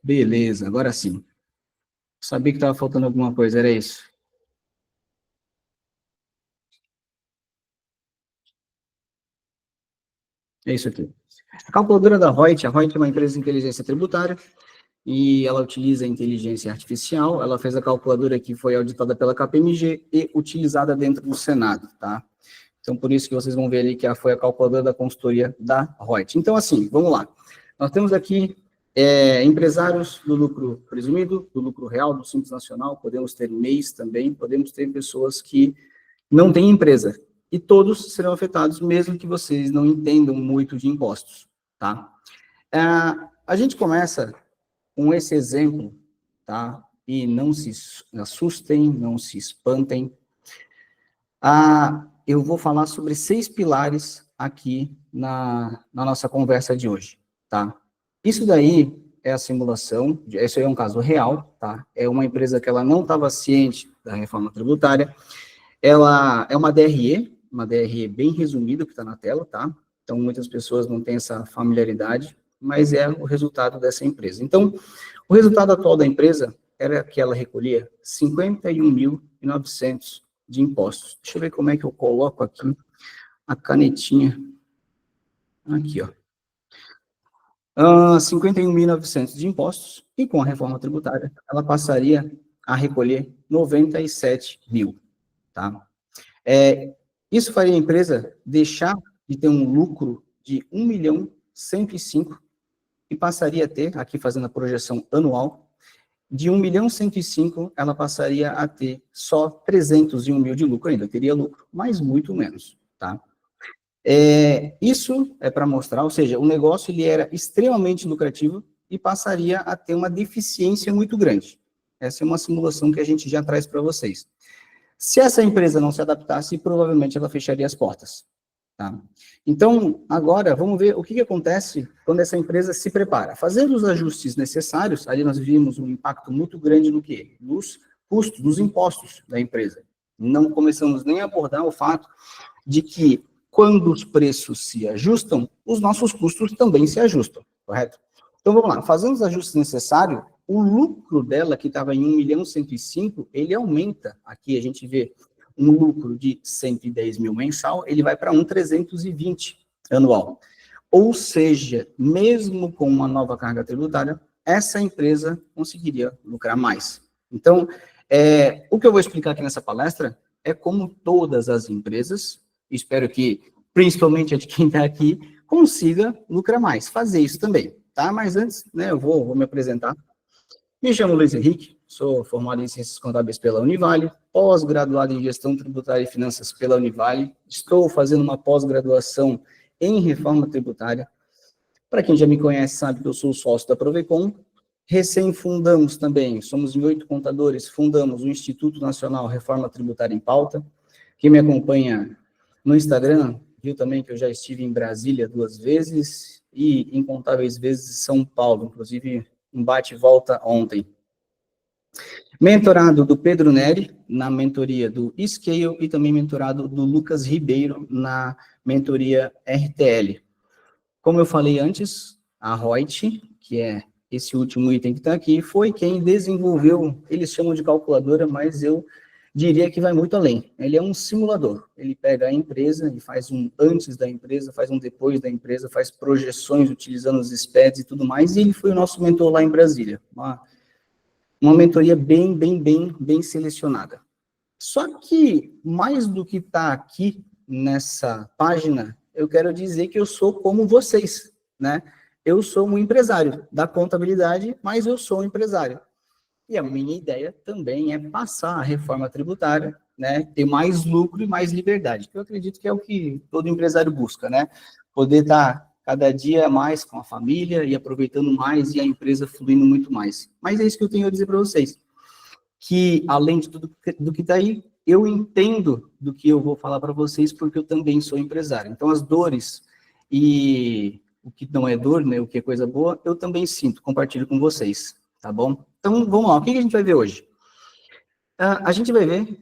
Beleza, agora sim. Sabia que estava faltando alguma coisa, era isso. É isso aqui. A calculadora da Reut, a Reut é uma empresa de inteligência tributária e ela utiliza a inteligência artificial. Ela fez a calculadora que foi auditada pela KPMG e utilizada dentro do Senado, tá? Então, por isso que vocês vão ver ali que foi a calculadora da consultoria da Reut. Então, assim, vamos lá. Nós temos aqui empresários do lucro presumido, do lucro real, do Simples Nacional, podemos ter MEIs também, podemos ter pessoas que não têm empresa. E todos serão afetados, mesmo que vocês não entendam muito de impostos, tá? A gente começa com esse exemplo, tá? E não se assustem, não se espantem. Eu vou falar sobre 6 pilares aqui na nossa conversa de hoje, tá? Isso daí é a simulação, isso aí é um caso real, tá? É uma empresa que ela não estava ciente da reforma tributária, ela é uma DRE bem resumida que está na tela, tá? Então, muitas pessoas não têm essa familiaridade, mas é o resultado dessa empresa. Então, o resultado atual da empresa era que ela recolhia 51.900 de impostos. Deixa eu ver como é que eu coloco aqui a canetinha. Aqui, ó. 51.900 de impostos, e com a reforma tributária, ela passaria a recolher 97 mil, tá? Isso faria a empresa deixar de ter um lucro de 1.105.000 e passaria a ter, aqui fazendo a projeção anual, de 1.105.000, ela passaria a ter só 301.000 de lucro ainda, teria lucro, mas muito menos, tá? Isso é para mostrar, ou seja, o negócio ele era extremamente lucrativo e passaria a ter uma deficiência muito grande. Essa é uma simulação que a gente já traz para vocês. Se essa empresa não se adaptasse, provavelmente ela fecharia as portas. Tá? Então, agora, vamos ver o que acontece quando essa empresa se prepara. Fazendo os ajustes necessários, ali nós vimos um impacto muito grande no quê? Nos custos, nos impostos da empresa. Não começamos nem a abordar o fato de que, quando os preços se ajustam, os nossos custos também se ajustam, correto? Então, vamos lá. Fazendo os ajustes necessários, o lucro dela, que estava em 1.105.000, ele aumenta. Aqui a gente vê um lucro de 110 mil mensal, ele vai para 1.320 anual. Ou seja, mesmo com uma nova carga tributária, essa empresa conseguiria lucrar mais. Então, o que eu vou explicar aqui nessa palestra é como todas as empresas, espero que, principalmente a de quem está aqui, consiga lucrar mais, fazer isso também, tá? Mas antes, né, eu vou me apresentar. Me chamo Luiz Henrique, sou formado em Ciências Contábeis pela Univale, pós-graduado em Gestão Tributária e Finanças pela Univale, estou fazendo uma pós-graduação em Reforma Tributária. Para quem já me conhece, sabe que eu sou sócio da Provecon. Recém-fundamos também, somos em 8 contadores, fundamos o Instituto Nacional Reforma Tributária em Pauta. Quem me acompanha no Instagram, viu também que eu já estive em Brasília 2 vezes e incontáveis vezes em São Paulo, inclusive um bate e volta ontem. Mentorado do Pedro Neri, na mentoria do Scale, e também mentorado do Lucas Ribeiro, na mentoria RTL. Como eu falei antes, a Reut, que é esse último item que está aqui, foi quem desenvolveu, eles chamam de calculadora, mas eu diria que vai muito além. Ele é um simulador. Ele pega a empresa e faz um antes da empresa, faz um depois da empresa, faz projeções utilizando os SPEDs e tudo mais, e ele foi o nosso mentor lá em Brasília. Uma mentoria bem selecionada. Só que, mais do que está aqui nessa página, eu quero dizer que eu sou como vocês, né? Eu sou um empresário da contabilidade, mas eu sou um empresário. E a minha ideia também é passar a reforma tributária, né? Ter mais lucro e mais liberdade, que eu acredito que é o que todo empresário busca, né? Poder estar cada dia mais com a família e aproveitando mais e a empresa fluindo muito mais. Mas é isso que eu tenho a dizer para vocês, que além de tudo do que está aí, eu entendo do que eu vou falar para vocês, porque eu também sou empresário. Então, as dores e o que não é dor, né, o que é coisa boa, eu também sinto, compartilho com vocês, tá bom? Então, vamos lá, o que a gente vai ver hoje? A gente vai ver,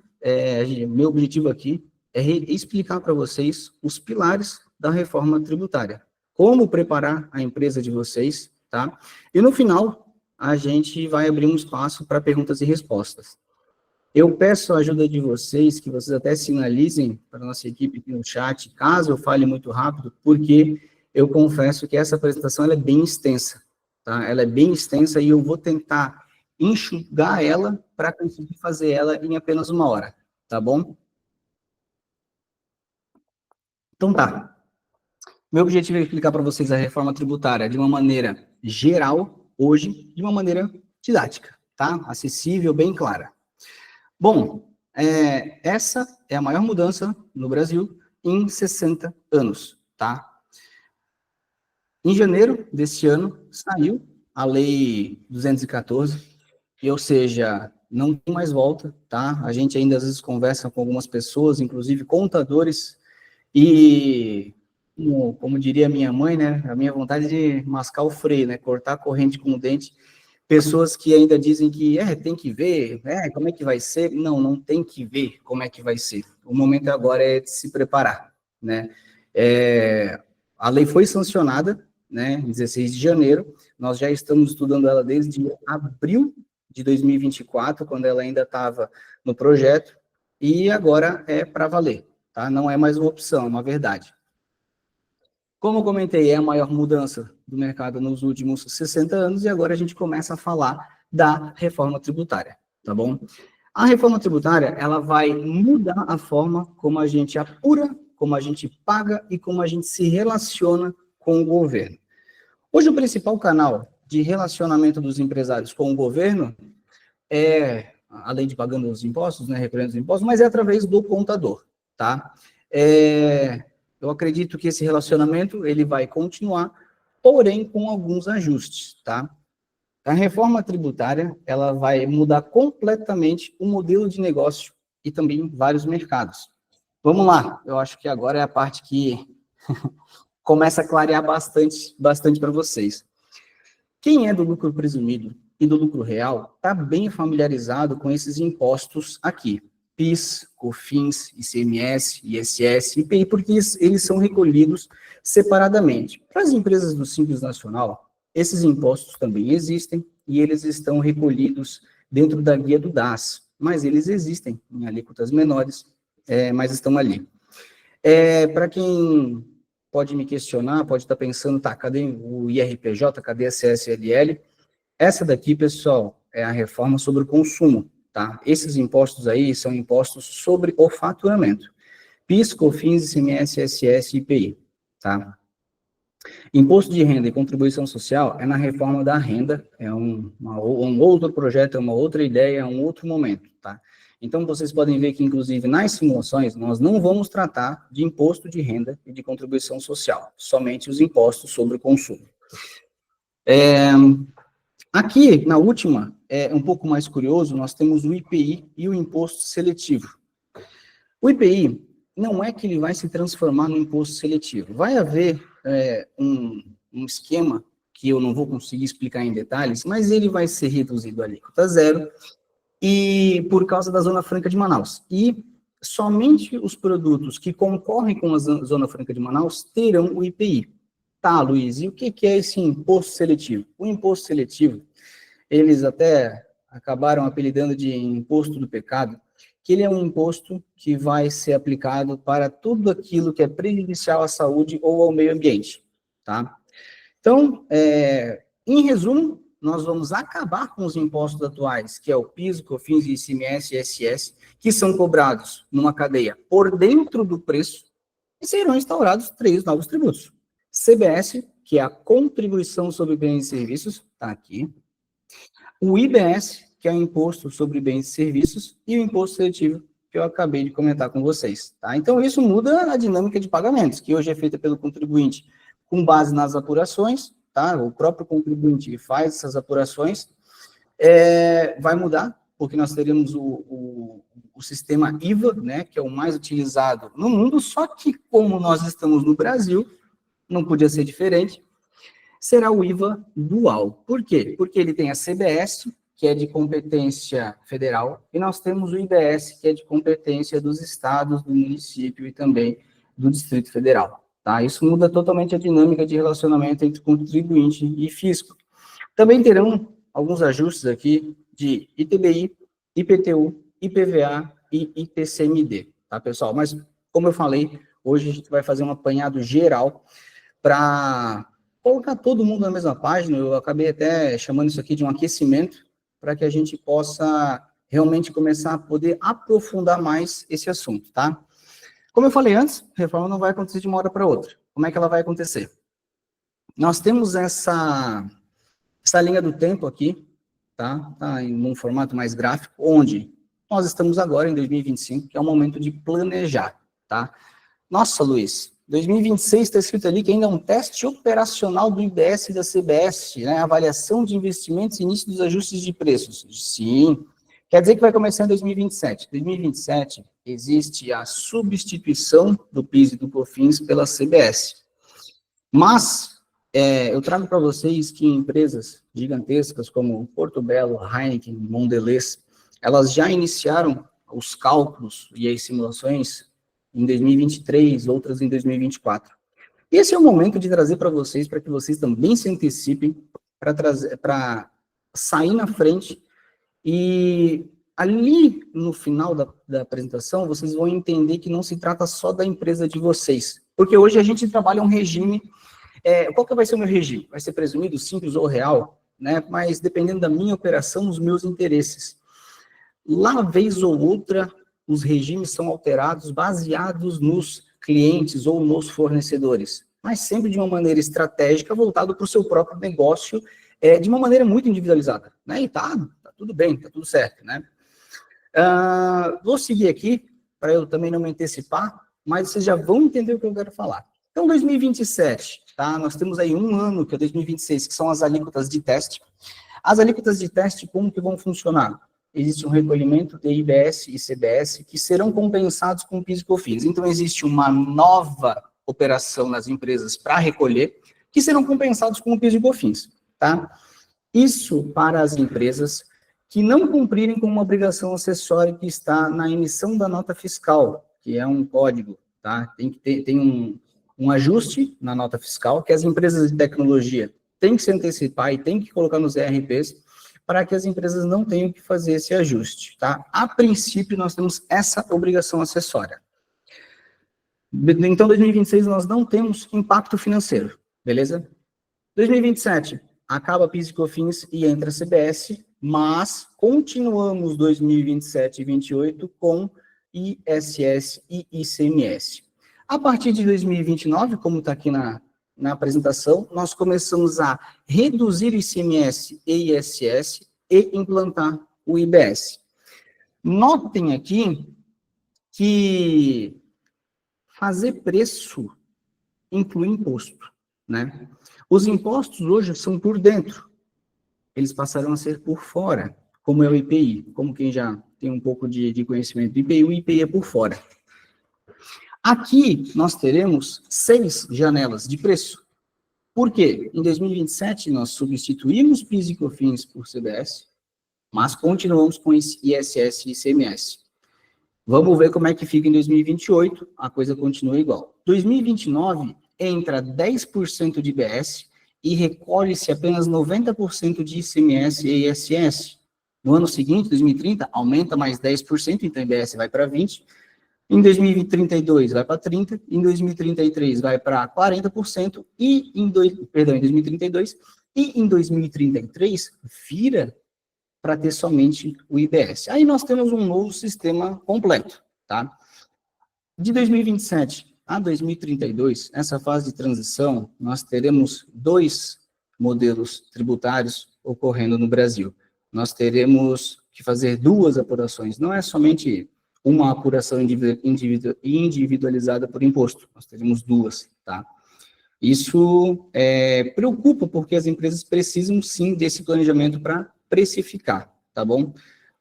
meu objetivo aqui é explicar para vocês os pilares da reforma tributária, como preparar a empresa de vocês, tá? E no final, a gente vai abrir um espaço para perguntas e respostas. Eu peço a ajuda de vocês, que vocês até sinalizem para a nossa equipe aqui no chat, caso eu fale muito rápido, porque eu confesso que essa apresentação ela é bem extensa, tá? Ela é bem extensa e eu vou tentar enxugar ela para conseguir fazer ela em apenas 1 hora, tá bom? Então tá. Meu objetivo é explicar para vocês a reforma tributária de uma maneira geral, hoje, de uma maneira didática, tá? Acessível, bem clara. Bom, essa é a maior mudança no Brasil em 60 anos, tá? Em janeiro desse ano, saiu a Lei 214, ou seja, não tem mais volta, tá? A gente ainda às vezes conversa com algumas pessoas, inclusive contadores, e, como diria minha mãe, né, a minha vontade de mascar o freio, né, cortar a corrente com o dente, pessoas que ainda dizem que, tem que ver, como é que vai ser? Não, não tem que ver como é que vai ser. O momento agora é de se preparar, né? A lei foi sancionada, né, em 16 de janeiro, nós já estamos estudando ela desde abril de 2024, quando ela ainda estava no projeto, e agora é para valer, tá? Não é mais uma opção, é uma verdade. Como eu comentei, é a maior mudança do mercado nos últimos 60 anos, e agora a gente começa a falar da reforma tributária, tá bom? A reforma tributária, ela vai mudar a forma como a gente apura, como a gente paga e como a gente se relaciona com o governo. Hoje, o principal canal de relacionamento dos empresários com o governo além de pagando os impostos, né, recolhendo os impostos, mas é através do contador, tá? Eu acredito que esse relacionamento, ele vai continuar, porém com alguns ajustes, tá? A reforma tributária, ela vai mudar completamente o modelo de negócio e também vários mercados. Vamos lá, eu acho que agora é a parte que começa a clarear bastante para vocês. Quem é do lucro presumido e do lucro real está bem familiarizado com esses impostos aqui. PIS, COFINS, ICMS, ISS, IPI, porque eles são recolhidos separadamente. Para as empresas do Simples Nacional, esses impostos também existem e eles estão recolhidos dentro da guia do DAS, mas eles existem em alíquotas menores, mas estão ali. Para quem pode me questionar, pode estar pensando, tá, cadê o IRPJ, cadê a CSLL? Essa daqui, pessoal, é a reforma sobre o consumo, tá? Esses impostos aí são impostos sobre o faturamento. PIS, COFINS, ICMS, ISS e IPI, tá? Imposto de renda e contribuição social é na reforma da renda, é um outro projeto, é uma outra ideia, é um outro momento, tá? Então, vocês podem ver que, inclusive, nas simulações, nós não vamos tratar de imposto de renda e de contribuição social, somente os impostos sobre o consumo. Aqui, na última, é um pouco mais curioso, nós temos o IPI e o imposto seletivo. O IPI, não é que ele vai se transformar no imposto seletivo. Vai haver um esquema que eu não vou conseguir explicar em detalhes, mas ele vai ser reduzido a alíquota zero, e por causa da Zona Franca de Manaus. E somente os produtos que concorrem com a Zona Franca de Manaus terão o IPI. Tá, Luiz, e o que é esse imposto seletivo? O imposto seletivo, eles até acabaram apelidando de imposto do pecado, que ele é um imposto que vai ser aplicado para tudo aquilo que é prejudicial à saúde ou ao meio ambiente, tá? Então, em resumo, nós vamos acabar com os impostos atuais, que é o PIS, COFINS, ICMS e ISS, que são cobrados numa cadeia por dentro do preço, e serão instaurados 3 novos tributos. CBS, que é a contribuição sobre bens e serviços, está aqui. O IBS, que é o imposto sobre bens e serviços, e o imposto seletivo, que eu acabei de comentar com vocês, tá? Então, isso muda a dinâmica de pagamentos, que hoje é feita pelo contribuinte com base nas apurações, tá? O próprio contribuinte faz essas apurações, vai mudar, porque nós teremos o sistema IVA, né, que é o mais utilizado no mundo, só que como nós estamos no Brasil, não podia ser diferente, será o IVA dual. Por quê? Porque ele tem a CBS, que é de competência federal, e nós temos o IBS, que é de competência dos estados, do município e também do Distrito Federal. Tá? Isso muda totalmente a dinâmica de relacionamento entre contribuinte e fisco. Também terão alguns ajustes aqui de ITBI, IPTU, IPVA e IPCMD, tá, pessoal? Mas, como eu falei, hoje a gente vai fazer um apanhado geral para colocar todo mundo na mesma página. Eu acabei até chamando isso aqui de um aquecimento, para que a gente possa realmente começar a poder aprofundar mais esse assunto, tá? Como eu falei antes, a reforma não vai acontecer de uma hora para outra. Como é que ela vai acontecer? Nós temos essa linha do tempo aqui, tá? Tá em um formato mais gráfico, onde nós estamos agora em 2025, que é o momento de planejar, tá? Nossa, Luiz, 2026 está escrito ali que ainda é um teste operacional do IBS e da CBS, né? Avaliação de investimentos e início dos ajustes de preços. Sim. Quer dizer que vai começar em 2027. 2027 existe a substituição do PIS e do COFINS pela CBS. Mas eu trago para vocês que empresas gigantescas como Porto Belo, Heineken, Mondelez, elas já iniciaram os cálculos e as simulações em 2023, outras em 2024. Esse é o momento de trazer para vocês, para que vocês também se antecipem para sair na frente. E ali no final da apresentação, vocês vão entender que não se trata só da empresa de vocês, porque hoje a gente trabalha um regime. Qual que vai ser o meu regime? Vai ser presumido, simples ou real, né? Mas dependendo da minha operação, os meus interesses. Lá, vez ou outra, os regimes são alterados baseados nos clientes ou nos fornecedores, mas sempre de uma maneira estratégica, voltado para o seu próprio negócio, de uma maneira muito individualizada, né? E tá tudo bem, tá tudo certo, né? Vou seguir aqui, para eu também não me antecipar, mas vocês já vão entender o que eu quero falar. Então, 2027, tá? Nós temos aí um ano, que é 2026, que são as alíquotas de teste. As alíquotas de teste, como que vão funcionar? Existe um recolhimento de IBS e CBS que serão compensados com PIS e COFINS. Então, existe uma nova operação nas empresas para recolher, que serão compensados com o PIS e COFINS, tá? Isso para as empresas que não cumprirem com uma obrigação acessória que está na emissão da nota fiscal, que é um código, tá? Tem um ajuste na nota fiscal que as empresas de tecnologia têm que se antecipar e têm que colocar nos ERPs para que as empresas não tenham que fazer esse ajuste, tá? A princípio, nós temos essa obrigação acessória. Então, 2026, nós não temos impacto financeiro, beleza? 2027, acaba PIS e COFINS e entra a CBS, mas continuamos 2027 e 2028 com ISS e ICMS. A partir de 2029, como está aqui na apresentação, nós começamos a reduzir ICMS e ISS e implantar o IBS. Notem aqui que fazer preço inclui imposto, né? Os impostos hoje são por dentro, eles passaram a ser por fora, como é o IPI, como quem já tem um pouco de conhecimento do IPI, o IPI é por fora. Aqui nós teremos 6 janelas de preço. Por quê? Em 2027 nós substituímos PIS e COFINS por CBS, mas continuamos com ISS e ICMS. Vamos ver como é que fica em 2028, a coisa continua igual. 2029 entra 10% de IBS e recolhe-se apenas 90% de ICMS e ISS. No ano seguinte, 2030, aumenta mais 10%, então IBS vai para 20%. Em 2032 vai para 30%, em 2033 vai para 40%, em 2032, e em 2033 vira para ter somente o IBS. Aí nós temos um novo sistema completo, tá? De 2027 a 2032, essa fase de transição, nós teremos 2 modelos tributários ocorrendo no Brasil. Nós teremos que fazer 2 apurações, não é somente uma apuração individualizada por imposto, nós teremos 2, tá? Isso preocupa, porque as empresas precisam, sim, desse planejamento para precificar, tá bom?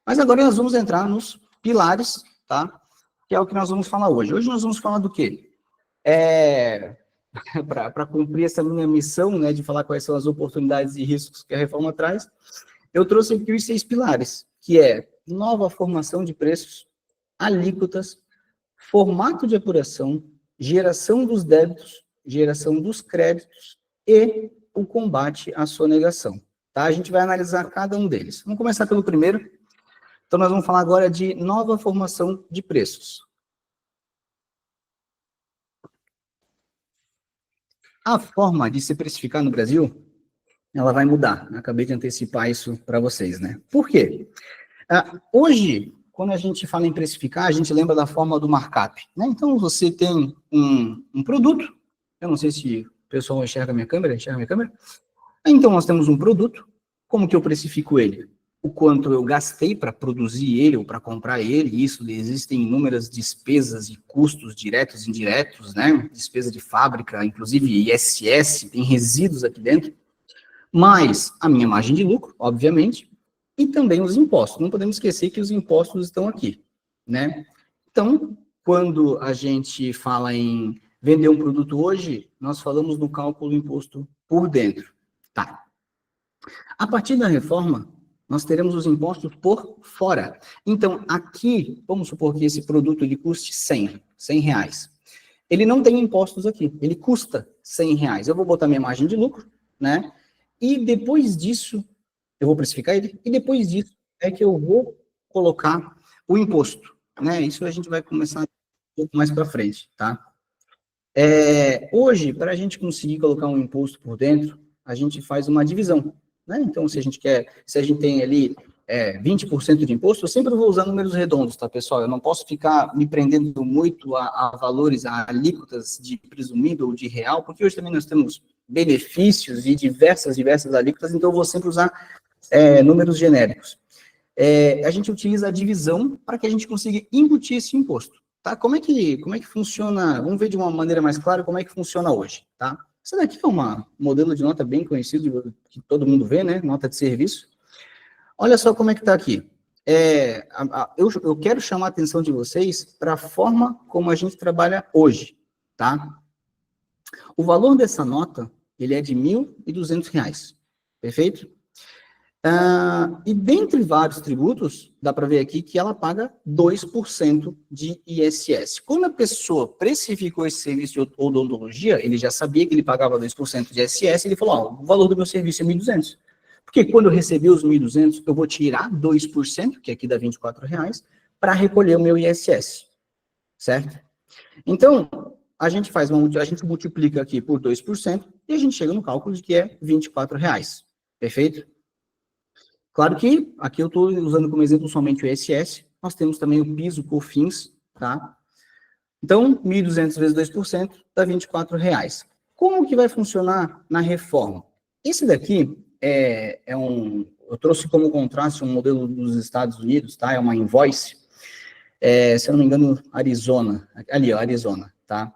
Mas agora nós vamos entrar nos pilares, tá? Que é o que nós vamos falar hoje. Hoje nós vamos falar do quê? Para cumprir essa minha missão, né, de falar quais são as oportunidades e riscos que a reforma traz, eu trouxe aqui os 6 pilares, que é nova formação de preços, alíquotas, formato de apuração, geração dos débitos, geração dos créditos e o combate à sonegação, tá? A gente vai analisar cada um deles. Vamos começar pelo primeiro. Então, nós vamos falar agora de nova formação de preços. A forma de se precificar no Brasil, ela vai mudar. Eu acabei de antecipar isso para vocês, né? Por quê? Hoje, quando a gente fala em precificar, a gente lembra da forma do markup, né? Então, você tem um produto, eu não sei se o pessoal enxerga a minha câmera, Então, nós temos um produto, como que eu precifico ele? O quanto eu gastei para produzir ele ou para comprar ele, isso, existem inúmeras despesas e custos diretos e indiretos, né? Despesa de fábrica, inclusive ISS, tem resíduos aqui dentro, mais a minha margem de lucro, obviamente, e também os impostos. Não podemos esquecer que os impostos estão aqui, né? Então, quando a gente fala em vender um produto hoje, nós falamos no cálculo do imposto por dentro. Tá. A partir da reforma, nós teremos os impostos por fora. Então, aqui, vamos supor que esse produto ele custe 100 reais. Ele não tem impostos aqui, ele custa 100 reais. Eu vou botar minha margem de lucro, né? E depois disso, eu vou precificar ele, e depois disso é que eu vou colocar o imposto, né? Isso a gente vai começar um pouco mais para frente, tá? Hoje, para a gente conseguir colocar um imposto por dentro, a gente faz uma divisão, né? Então, se a gente tem ali 20% de imposto, eu sempre vou usar números redondos, tá, pessoal? Eu não posso ficar me prendendo muito a valores, a alíquotas de presumido ou de real, porque hoje também nós temos benefícios e diversas alíquotas, então eu vou sempre usar números genéricos. A gente utiliza a divisão para que a gente consiga embutir esse imposto, tá? Como é que funciona? Vamos ver de uma maneira mais clara como é que funciona hoje, tá? Esse daqui é um modelo de nota bem conhecido, que todo mundo vê, né? Nota de serviço. Olha só como é que está aqui. Eu quero chamar a atenção de vocês para a forma como a gente trabalha hoje, tá? O valor dessa nota, ele é de R$ 1.200, perfeito? E dentre vários tributos, dá para ver aqui que ela paga 2% de ISS. Quando a pessoa precificou esse serviço de odontologia, ele já sabia que ele pagava 2% de ISS, ele falou, o valor do meu serviço é 1.200. Porque quando eu receber os 1.200, eu vou tirar 2%, que aqui dá R$ 24,00, para recolher o meu ISS, certo? Então, a gente multiplica aqui por 2% e a gente chega no cálculo de que é R$ 24,00, perfeito? Claro que aqui eu estou usando como exemplo somente o ISS, nós temos também o PIS, o COFINS, tá? Então, 1.200 vezes 2% dá R$ 24,00. Como que vai funcionar na reforma? Esse daqui eu trouxe como contraste um modelo dos Estados Unidos, tá? É uma invoice, se eu não me engano, Arizona, ali, ó, Arizona, tá?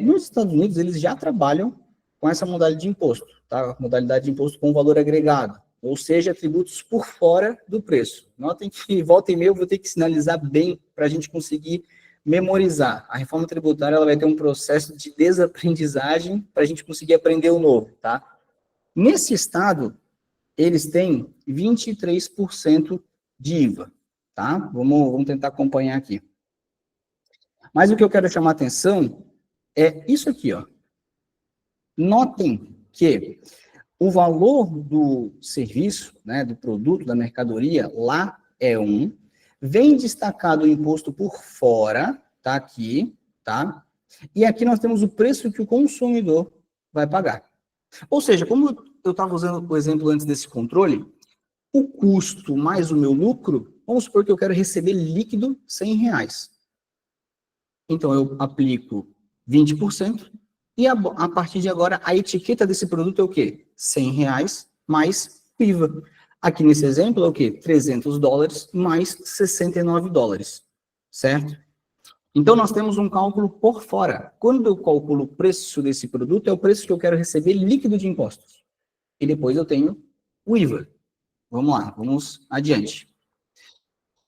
Nos Estados Unidos, eles já trabalham com essa modalidade de imposto, tá? Modalidade de imposto com valor agregado, ou seja, tributos por fora do preço. Notem que, volta e meia, eu vou ter que sinalizar bem para a gente conseguir memorizar. A reforma tributária ela vai ter um processo de desaprendizagem para a gente conseguir aprender o novo, tá? Nesse estado, eles têm 23% de IVA, tá? Vamos tentar acompanhar aqui. Mas o que eu quero chamar a atenção é isso aqui, ó. Notem que o valor do serviço, né, do produto, da mercadoria, lá é vem destacado o imposto por fora, tá aqui, tá? E aqui nós temos o preço que o consumidor vai pagar. Ou seja, como eu estava usando o exemplo antes desse controle, o custo mais o meu lucro, vamos supor que eu quero receber líquido R$ 100. Então, eu aplico 20%, e a partir de agora, a etiqueta desse produto é o quê? R$ 100 mais IVA. Aqui nesse exemplo é o quê? $300 mais $69, certo? Então, nós temos um cálculo por fora. Quando eu calculo o preço desse produto, é o preço que eu quero receber líquido de impostos. E depois eu tenho o IVA. Vamos lá, vamos adiante.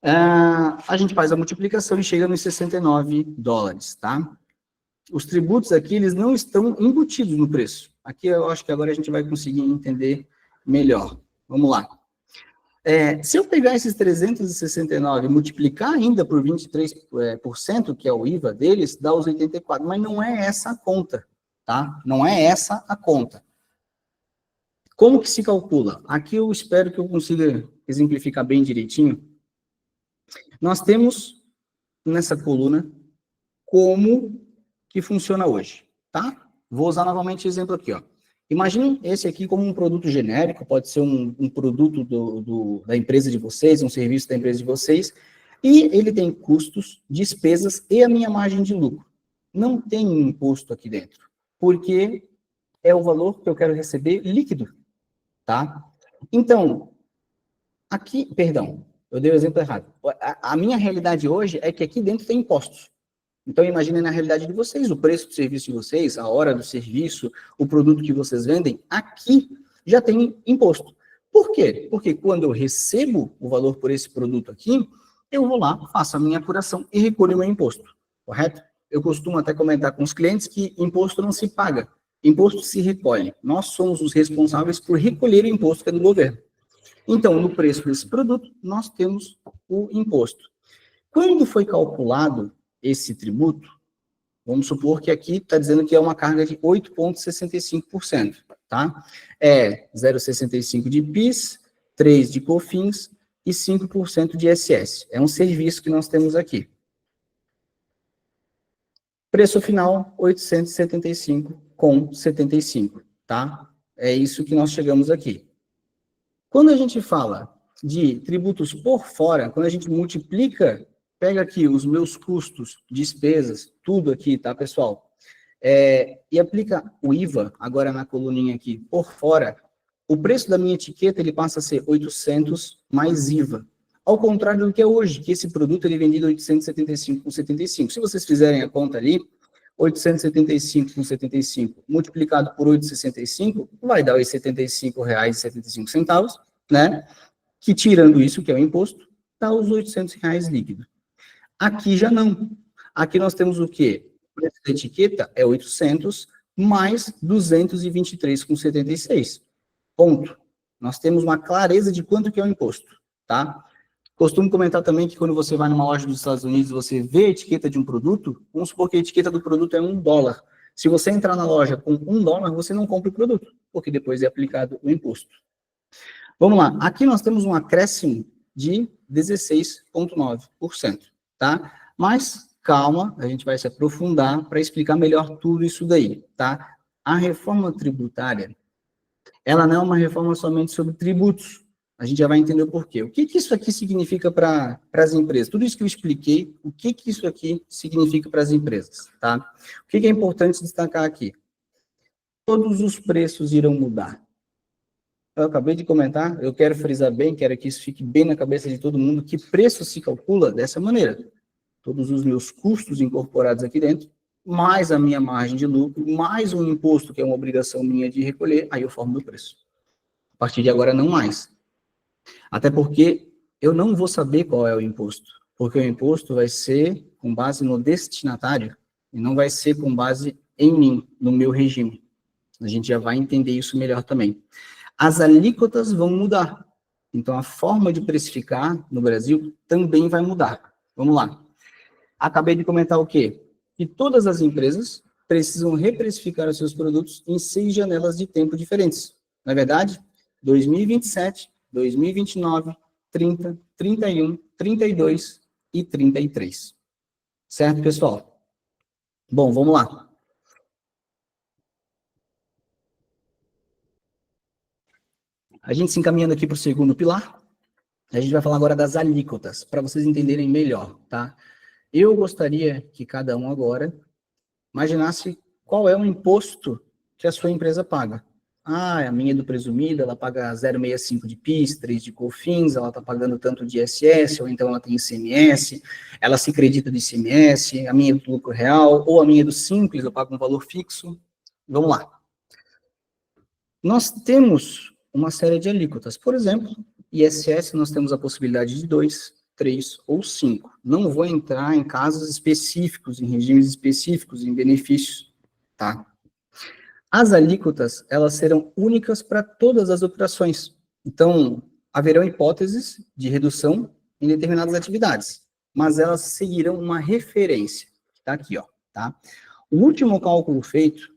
A gente faz a multiplicação e chega nos $69, tá? Os tributos aqui, eles não estão embutidos no preço. Aqui eu acho que agora a gente vai conseguir entender melhor. Vamos lá. Se eu pegar esses 369 e multiplicar ainda por 23%, que é o IVA deles, dá os 84, mas não é essa a conta, tá? Não é essa a conta. Como que se calcula? Aqui eu espero que eu consiga exemplificar bem direitinho. Nós temos nessa coluna como que funciona hoje, tá? Vou usar novamente o exemplo aqui, ó. Imaginem esse aqui como um produto genérico, pode ser um produto da empresa de vocês, um serviço da empresa de vocês, e ele tem custos, despesas e a minha margem de lucro. Não tem imposto aqui dentro, porque é o valor que eu quero receber líquido, tá? Então, aqui, perdão, eu dei o exemplo errado. A minha realidade hoje é que aqui dentro tem impostos. Então, imagine na realidade de vocês, o preço do serviço de vocês, a hora do serviço, o produto que vocês vendem, aqui já tem imposto. Por quê? Porque quando eu recebo o valor por esse produto aqui, eu vou lá, faço a minha apuração e recolho o meu imposto, correto? Eu costumo até comentar com os clientes que imposto não se paga, imposto se recolhe. Nós somos os responsáveis por recolher o imposto que é do governo. Então, no preço desse produto, nós temos o imposto. Quando foi calculado esse tributo, vamos supor que aqui está dizendo que é uma carga de 8,65%, tá? É 0,65% de PIS, 3% de COFINS e 5% de ISS. É um serviço que nós temos aqui. Preço final, 875,75, tá? É isso que nós chegamos aqui. Quando a gente fala de tributos por fora, quando a gente multiplica, pega aqui os meus custos, despesas, tudo aqui, tá, pessoal? E aplica o IVA, agora na coluninha aqui, por fora, o preço da minha etiqueta, ele passa a ser 800 mais IVA. Ao contrário do que é hoje, que esse produto ele é vendido 875,75. Se vocês fizerem a conta ali, 875,75 multiplicado por 8,65 vai dar os R$ 75,75, né? Que tirando isso, que é o imposto, dá os R$ 800 líquido. Aqui já não. Aqui nós temos o quê? O preço da etiqueta é 800 mais 223,76. Ponto. Nós temos uma clareza de quanto que é o imposto, tá? Costumo comentar também que quando você vai numa loja dos Estados Unidos, você vê a etiqueta de um produto, vamos supor que a etiqueta do produto é $1. Se você entrar na loja com $1, você não compra o produto, porque depois é aplicado o imposto. Vamos lá, aqui nós temos um acréscimo de 16,9%, tá? Mas, calma, a gente vai se aprofundar para explicar melhor tudo isso daí, tá? A reforma tributária, ela não é uma reforma somente sobre tributos. A gente já vai entender o porquê. O que isso aqui significa para as empresas? Tudo isso que eu expliquei, o que isso aqui significa para as empresas, tá? O que é importante destacar aqui? Todos os preços irão mudar. Eu acabei de comentar, eu quero frisar bem, quero que isso fique bem na cabeça de todo mundo, que preço se calcula dessa maneira. Todos os meus custos incorporados aqui dentro, mais a minha margem de lucro, mais um imposto, que é uma obrigação minha de recolher, aí eu formo meu preço. A partir de agora, não mais. Até porque eu não vou saber qual é o imposto, porque o imposto vai ser com base no destinatário e não vai ser com base em mim, no meu regime. A gente já vai entender isso melhor também. As alíquotas vão mudar. Então, a forma de precificar no Brasil também vai mudar. Vamos lá. Acabei de comentar o quê? Que todas as empresas precisam reprecificar os seus produtos em 6 janelas de tempo diferentes. Na verdade, 2027, 2029, 30, 31, 32 e 33. Certo, pessoal? Bom, vamos lá. A gente se encaminhando aqui para o segundo pilar, a gente vai falar agora das alíquotas, para vocês entenderem melhor, tá? Eu gostaria que cada um agora imaginasse qual é o imposto que a sua empresa paga. Ah, a minha é do presumido, ela paga 0,65 de PIS, 3 de COFINS, ela está pagando tanto de ISS, ou então ela tem ICMS, ela se acredita do ICMS, a minha é do lucro real, ou a minha é do simples, eu pago um valor fixo. Vamos lá. Nós temos uma série de alíquotas. Por exemplo, ISS nós temos a possibilidade de 2, 3 ou 5. Não vou entrar em casos específicos, em regimes específicos, em benefícios, tá? As alíquotas, elas serão únicas para todas as operações. Então, haverão hipóteses de redução em determinadas atividades, mas elas seguirão uma referência, que está aqui, ó, tá? O último cálculo feito,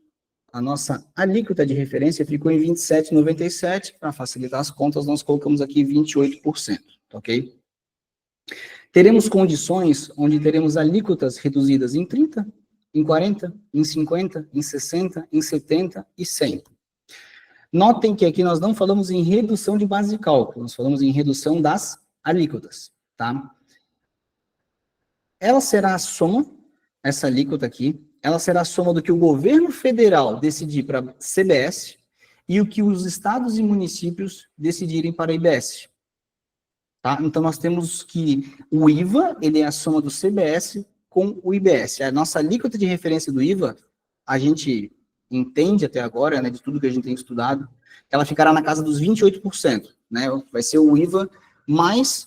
a nossa alíquota de referência ficou em 27,97. Para facilitar as contas, nós colocamos aqui 28%, ok? Teremos condições onde teremos alíquotas reduzidas em 30%, em 40%, em 50%, em 60%, em 70% e 100%. Notem que aqui nós não falamos em redução de base de cálculo, nós falamos em redução das alíquotas, tá? Ela será a soma, essa alíquota aqui, ela será a soma do que o governo federal decidir para a CBS e o que os estados e municípios decidirem para a IBS. Tá? Então, nós temos que o IVA, ele é a soma do CBS com o IBS. A nossa alíquota de referência do IVA, a gente entende até agora, né, de tudo que a gente tem estudado, que ela ficará na casa dos 28%, né? Vai ser o IVA mais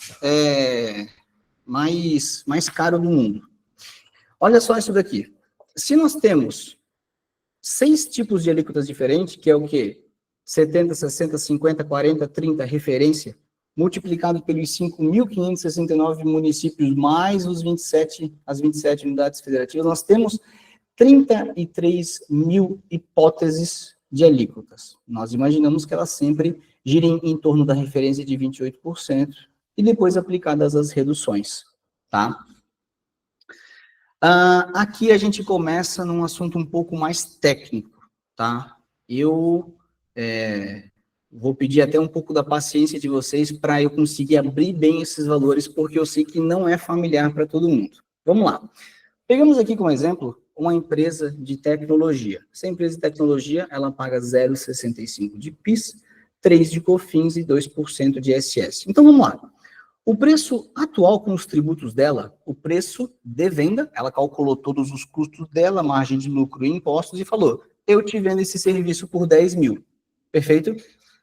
caro do mundo. Olha só isso daqui. Se nós temos 6 tipos de alíquotas diferentes, que é o quê? 70, 60, 50, 40, 30, referência, multiplicado pelos 5.569 municípios, mais as 27 unidades federativas, nós temos 33 mil hipóteses de alíquotas. Nós imaginamos que elas sempre girem em torno da referência de 28% e depois aplicadas as reduções, tá? Aqui a gente começa num assunto um pouco mais técnico, tá? Eu vou pedir até um pouco da paciência de vocês para eu conseguir abrir bem esses valores, porque eu sei que não é familiar para todo mundo. Vamos lá. Pegamos aqui como exemplo uma empresa de tecnologia. Essa empresa de tecnologia, ela paga 0,65 de PIS, 3 de COFINS e 2% de ISS. Então, vamos lá. O preço atual com os tributos dela, o preço de venda, ela calculou todos os custos dela, margem de lucro e impostos, e falou, eu te vendo esse serviço por 10 mil. Perfeito?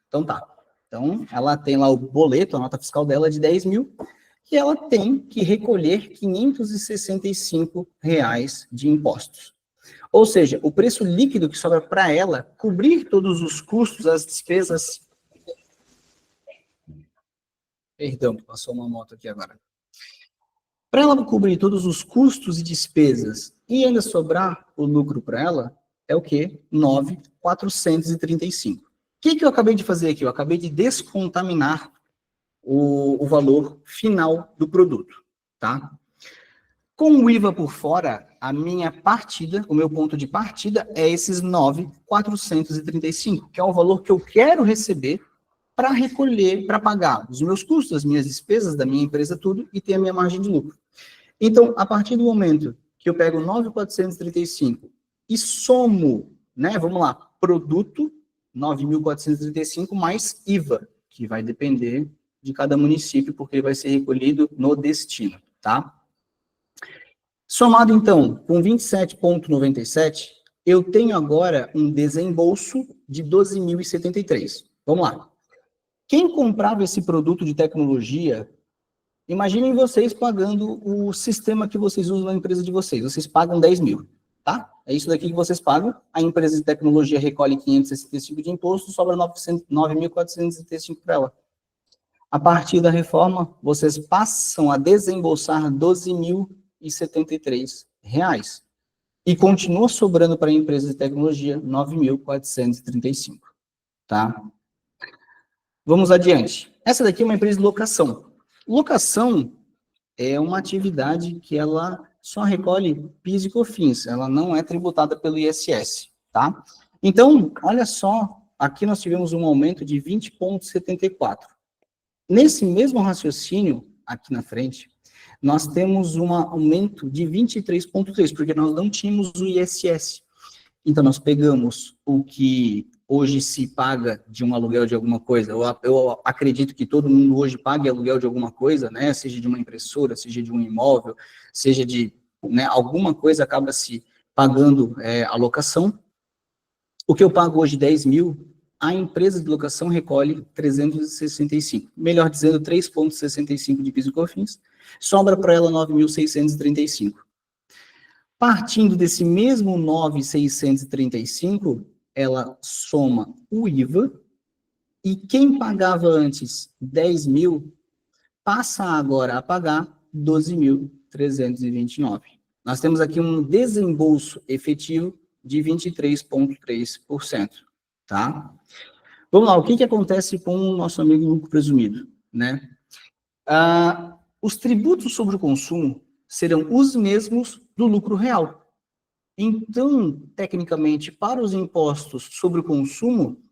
Então tá. Então, ela tem lá o boleto, a nota fiscal dela de 10 mil, e ela tem que recolher R$ 565 de impostos. Ou seja, o preço líquido que sobra para ela cobrir todos os custos, as despesas... Perdão, passou uma moto aqui agora. Para ela cobrir todos os custos e despesas e ainda sobrar o lucro para ela, é o quê? 9.435. O que eu acabei de fazer aqui? Eu acabei de descontaminar o valor final do produto, tá? Com o IVA por fora, a minha partida, o meu ponto de partida é esses 9.435, que é o valor que eu quero receber para recolher, para pagar os meus custos, as minhas despesas da minha empresa, tudo, e ter a minha margem de lucro. Então, a partir do momento que eu pego 9.435 e somo, né, vamos lá, produto, 9.435 mais IVA, que vai depender de cada município, porque ele vai ser recolhido no destino, tá? Somado, então, com 27,97, eu tenho agora um desembolso de 12.073. Vamos lá. Quem comprava esse produto de tecnologia, imaginem vocês pagando o sistema que vocês usam na empresa de vocês. Vocês pagam 10 mil, tá? É isso daqui que vocês pagam. A empresa de tecnologia recolhe 565 de imposto, sobra 9.435 para ela. A partir da reforma, vocês passam a desembolsar R$ 12.073. E continua sobrando para a empresa de tecnologia R$ 9.435, tá? Vamos adiante. Essa daqui é uma empresa de locação. Locação é uma atividade que ela só recolhe PIS e COFINS, ela não é tributada pelo ISS, tá? Então, olha só, aqui nós tivemos um aumento de 20,74. Nesse mesmo raciocínio, aqui na frente, nós temos um aumento de 23,3, porque nós não tínhamos o ISS. Então, nós pegamos o que hoje se paga de um aluguel de alguma coisa. Eu acredito que todo mundo hoje paga aluguel de alguma coisa, né? Seja de uma impressora, seja de um imóvel, seja de, né, alguma coisa acaba se pagando a locação. O que eu pago hoje 10 mil, a empresa de locação recolhe 365. Melhor dizendo, 3,65 de PIS e COFINS. Sobra para ela 9.635. Partindo desse mesmo 9.635, ela soma o IVA, e quem pagava antes 10 mil, passa agora a pagar 12.329. Nós temos aqui um desembolso efetivo de 23,3%, tá? Vamos lá, o que acontece com o nosso amigo lucro presumido, né? Os tributos sobre o consumo serão os mesmos do lucro real. Então, tecnicamente, para os impostos sobre o consumo,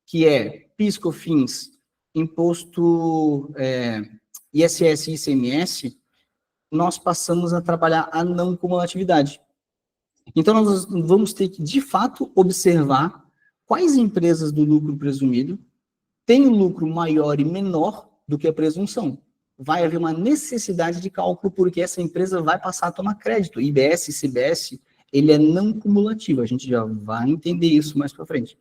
que é PIS, COFINS, imposto ISS e ICMS, nós passamos a trabalhar a não cumulatividade. Então, nós vamos ter que, de fato, observar quais empresas do lucro presumido têm lucro maior e menor do que a presunção. Vai haver uma necessidade de cálculo, porque essa empresa vai passar a tomar crédito. IBS e CBS, ele é não cumulativo. A gente já vai entender isso mais para frente.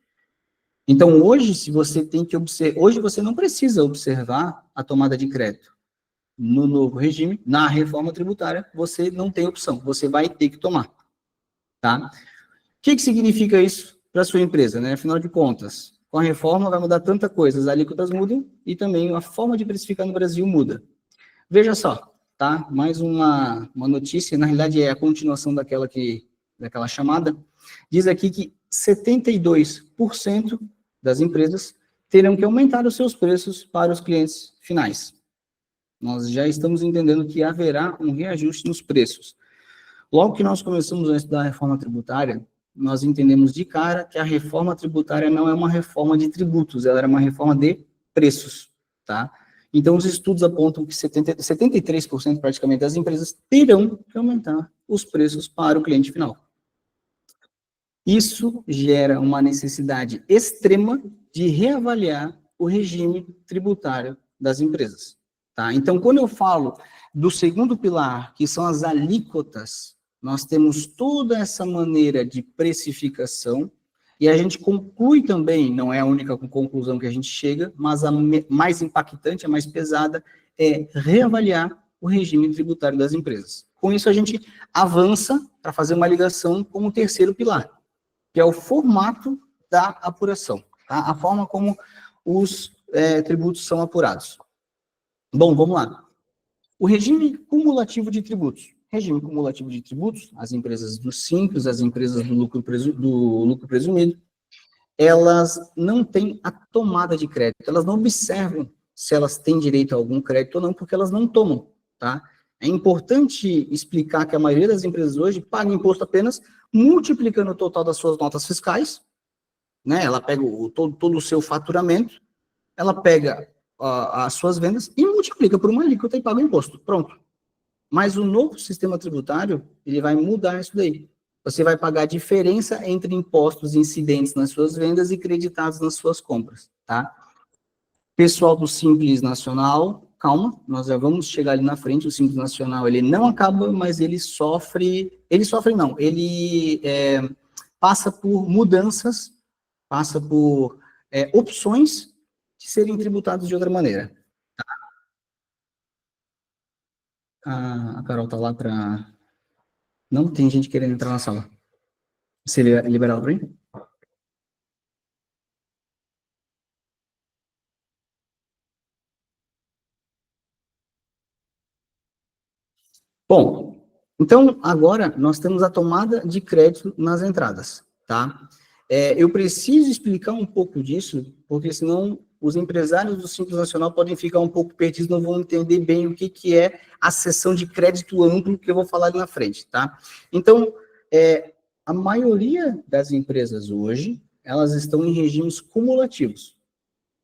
Então, hoje, se você tem que observar, hoje você não precisa observar a tomada de crédito. No novo regime, na reforma tributária, você não tem opção, você vai ter que tomar, tá? O que significa isso para a sua empresa, né? Afinal de contas, com a reforma vai mudar tanta coisa, as alíquotas mudam e também a forma de precificar no Brasil muda. Veja só, tá? Mais uma notícia, na realidade é a continuação daquela chamada, diz aqui que 72% das empresas terão que aumentar os seus preços para os clientes finais. Nós já estamos entendendo que haverá um reajuste nos preços. Logo que nós começamos a estudar a reforma tributária, nós entendemos de cara que a reforma tributária não é uma reforma de tributos, ela era uma reforma de preços, tá? Então, os estudos apontam que 73% praticamente das empresas terão que aumentar os preços para o cliente final. Isso gera uma necessidade extrema de reavaliar o regime tributário das empresas. Tá? Então, quando eu falo do segundo pilar, que são as alíquotas, nós temos toda essa maneira de precificação, e a gente conclui também, não é a única conclusão que a gente chega, mas a mais impactante, a mais pesada, é reavaliar o regime tributário das empresas. Com isso, a gente avança para fazer uma ligação com o terceiro pilar, que é o formato da apuração, tá? A forma como os tributos são apurados. Bom, vamos lá. O regime cumulativo de tributos. Regime cumulativo de tributos, as empresas do Simples, as empresas do lucro presumido, elas não têm a tomada de crédito, elas não observam se elas têm direito a algum crédito ou não, porque elas não tomam, tá? É importante explicar que a maioria das empresas hoje paga imposto apenas multiplicando o total das suas notas fiscais, né? Ela pega todo o seu faturamento, ela pega as suas vendas e multiplica por uma alíquota e paga o imposto. Pronto. Mas o novo sistema tributário, ele vai mudar isso daí. Você vai pagar a diferença entre impostos incidentes nas suas vendas e creditados nas suas compras, tá? Pessoal do Simples Nacional, calma, nós já vamos chegar ali na frente. O Simples Nacional, ele não acaba, mas ele não, ele passa por mudanças, passa por opções de serem tributados de outra maneira. A Carol tá lá para... Não tem gente querendo entrar na sala. Você liberar para mim? Bom, então agora nós temos a tomada de crédito nas entradas, tá? Eu preciso explicar um pouco disso, porque senão os empresários do Simples Nacional podem ficar um pouco perdidos, não vão entender bem o que é a cessão de crédito amplo que eu vou falar ali na frente, tá? Então, a maioria das empresas hoje, elas estão em regimes cumulativos,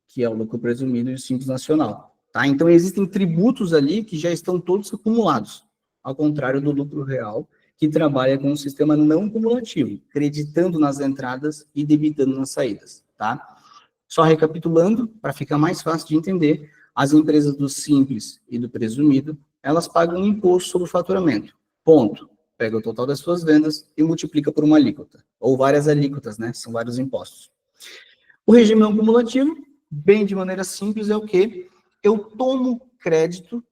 que é o lucro presumido e o Simples Nacional, tá? Então, existem tributos ali que já estão todos acumulados, ao contrário do lucro real, que trabalha com um sistema não cumulativo, creditando nas entradas e debitando nas saídas, tá? Só recapitulando, para ficar mais fácil de entender, as empresas do Simples e do Presumido, elas pagam um imposto sobre o faturamento, ponto. Pega o total das suas vendas e multiplica por uma alíquota, ou várias alíquotas, né? São vários impostos. O regime não cumulativo, bem de maneira simples, é o quê? Eu tomo crédito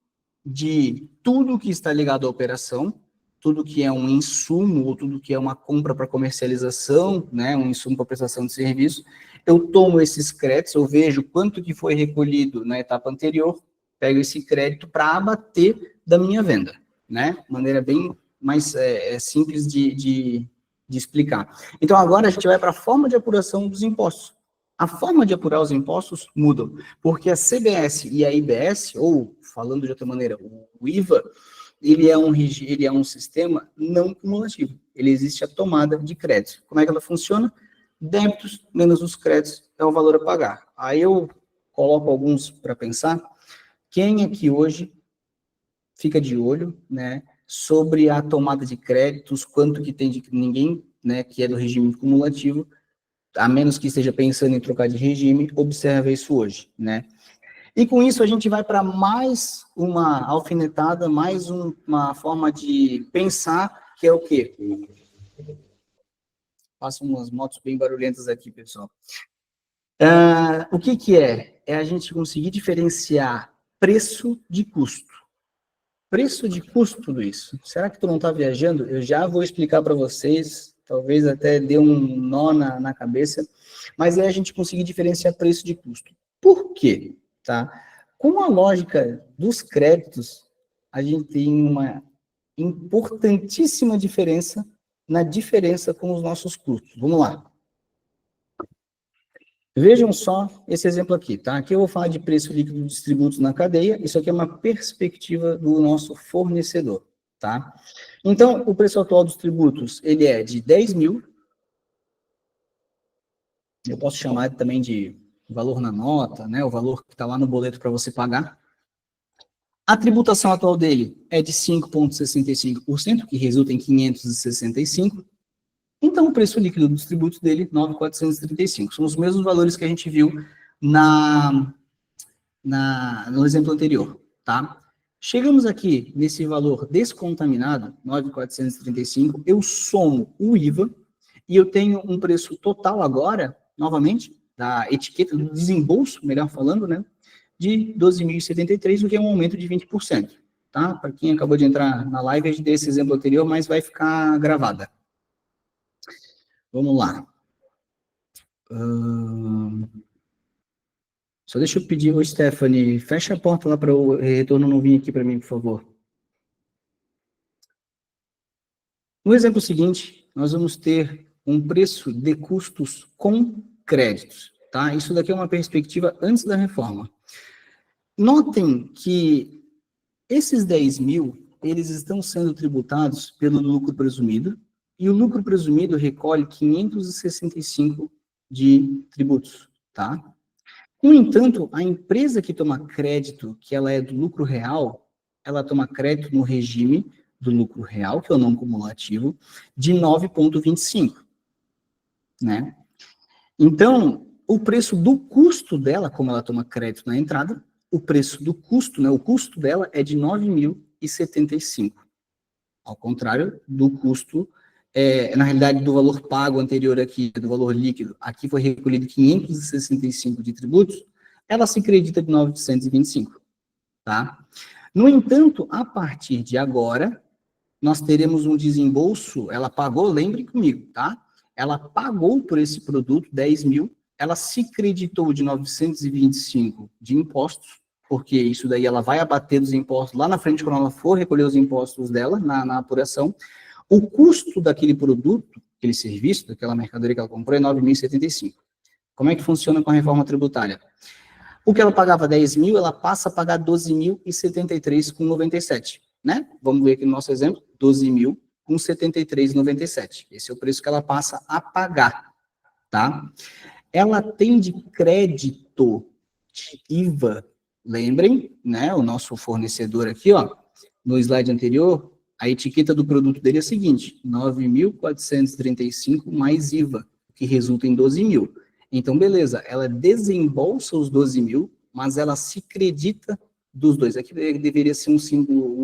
de tudo que está ligado à operação, tudo que é um insumo, ou tudo que é uma compra para comercialização, né, um insumo para prestação de serviço, eu tomo esses créditos, eu vejo quanto que foi recolhido na etapa anterior, pego esse crédito para abater da minha venda, né, maneira bem mais simples de de explicar. Então, agora a gente vai para a forma de apuração dos impostos. A forma de apurar os impostos muda, porque a CBS e a IBS, ou, falando de outra maneira, o IVA, ele é um sistema não cumulativo. Ele existe a tomada de crédito. Como é que ela funciona? Débitos menos os créditos é o valor a pagar. Aí eu coloco alguns para pensar. Quem aqui hoje fica de olho, né, sobre a tomada de créditos, quanto que tem de ninguém, né, que é do regime cumulativo, a menos que esteja pensando em trocar de regime, observa isso hoje, né? E com isso a gente vai para mais uma alfinetada, mais uma forma de pensar, que é o quê? Passam umas motos bem barulhentas aqui, pessoal. O que é? É a gente conseguir diferenciar preço de custo. Preço de custo, tudo isso. Será que tu não está viajando? Eu já vou explicar para vocês, talvez até dê um nó na cabeça, mas é a gente conseguir diferenciar preço de custo. Por quê? Tá? Com a lógica dos créditos, a gente tem uma importantíssima diferença na diferença com os nossos custos. Vamos lá. Vejam só esse exemplo aqui, tá? Aqui eu vou falar de preço líquido dos tributos na cadeia, isso aqui é uma perspectiva do nosso fornecedor, tá? Então, o preço atual dos tributos, ele é de 10 mil, eu posso chamar também de valor na nota, né? O valor que está lá no boleto para você pagar. A tributação atual dele é de 5,65%, que resulta em 565. Então, o preço líquido dos tributos dele, 9.435. São os mesmos valores que a gente viu no exemplo anterior, tá? Chegamos aqui nesse valor descontaminado, 9.435, eu somo o IVA e eu tenho um preço total agora, novamente, da etiqueta, do desembolso, melhor falando, né, de 12.073, o que é um aumento de 20%, tá? Para quem acabou de entrar na live, a gente deu esse exemplo anterior, mas vai ficar gravada. Vamos lá. Só deixa eu pedir, ô Stephanie, fecha a porta lá para o retorno não vir aqui para mim, por favor. No exemplo seguinte, nós vamos ter um preço de custos com créditos, tá? Isso daqui é uma perspectiva antes da reforma. Notem que esses 10 mil, eles estão sendo tributados pelo lucro presumido, e o lucro presumido recolhe 565 de tributos, tá? No entanto, a empresa que toma crédito, que ela é do lucro real, ela toma crédito no regime do lucro real, que é o não cumulativo, de 9,25, né? Então, o preço do custo dela, como ela toma crédito na entrada, o preço do custo, né, o custo dela é de 9.075. Ao contrário do custo, na realidade, do valor pago anterior aqui, do valor líquido, aqui foi recolhido 565 de tributos, ela se acredita de 925, tá? No entanto, a partir de agora, nós teremos um desembolso, ela pagou, lembre comigo, tá? Ela pagou por esse produto 10 mil, ela se creditou de 925 de impostos, porque isso daí ela vai abater dos impostos lá na frente, quando ela for recolher os impostos dela na apuração. O custo daquele produto, aquele serviço, daquela mercadoria que ela comprou é 9.075. Como é que funciona com a reforma tributária? O que ela pagava 10 mil, ela passa a pagar 12.073,97, né? Vamos ver aqui no nosso exemplo, 12.073,97. Esse é o preço que ela passa a pagar, tá? Ela tem de crédito de IVA, lembrem, né? O nosso fornecedor aqui, ó, no slide anterior, a etiqueta do produto dele é a seguinte, 9.435 mais IVA, que resulta em 12 mil. Então, beleza, ela desembolsa os 12 mil, mas ela se acredita dos dois. Aqui deveria ser um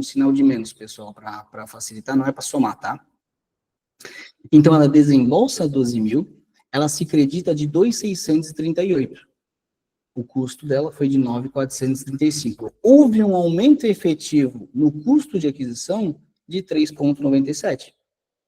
sinal de menos, pessoal, para facilitar, não é para somar, tá? Então, ela desembolsa 12 mil, ela se acredita de 2.638. O custo dela foi de 9.435. Houve um aumento efetivo no custo de aquisição de 3,97.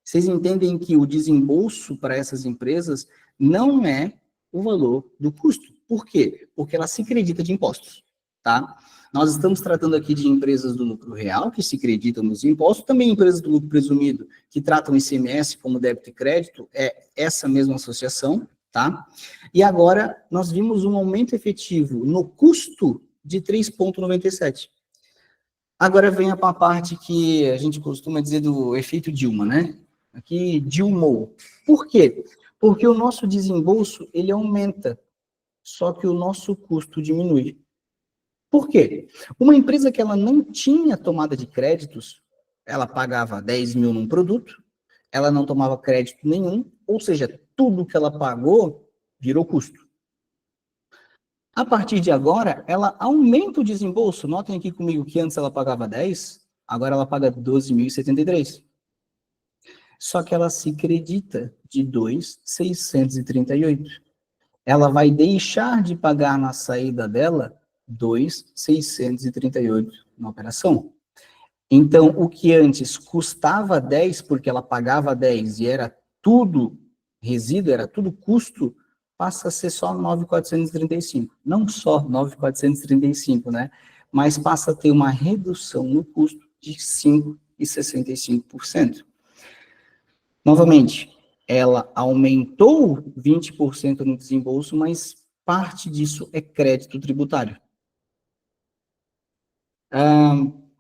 Vocês entendem que o desembolso para essas empresas não é o valor do custo. Por quê? Porque ela se acredita de impostos, tá? Nós estamos tratando aqui de empresas do lucro real, que se acreditam nos impostos, também empresas do lucro presumido, que tratam ICMS como débito e crédito, é essa mesma associação, tá? E agora, nós vimos um aumento efetivo no custo de 3,97. Agora vem a parte que a gente costuma dizer do efeito Dilma, né? Aqui, Dilmou. Por quê? Porque o nosso desembolso, ele aumenta, só que o nosso custo diminui. Por quê? Uma empresa que ela não tinha tomada de créditos, ela pagava 10 mil num produto, ela não tomava crédito nenhum, ou seja, tudo que ela pagou virou custo. A partir de agora, ela aumenta o desembolso. Notem aqui comigo que antes ela pagava 10, agora ela paga 12.073. Só que ela se credita de 2.638. Ela vai deixar de pagar na saída dela 2.638 na operação. Então, o que antes custava 10, porque ela pagava 10 e era tudo resíduo, era tudo custo, passa a ser só 9.435. Não só 9.435, né? Mas passa a ter uma redução no custo de 5,65%. Novamente, ela aumentou 20% no desembolso, mas parte disso é crédito tributário.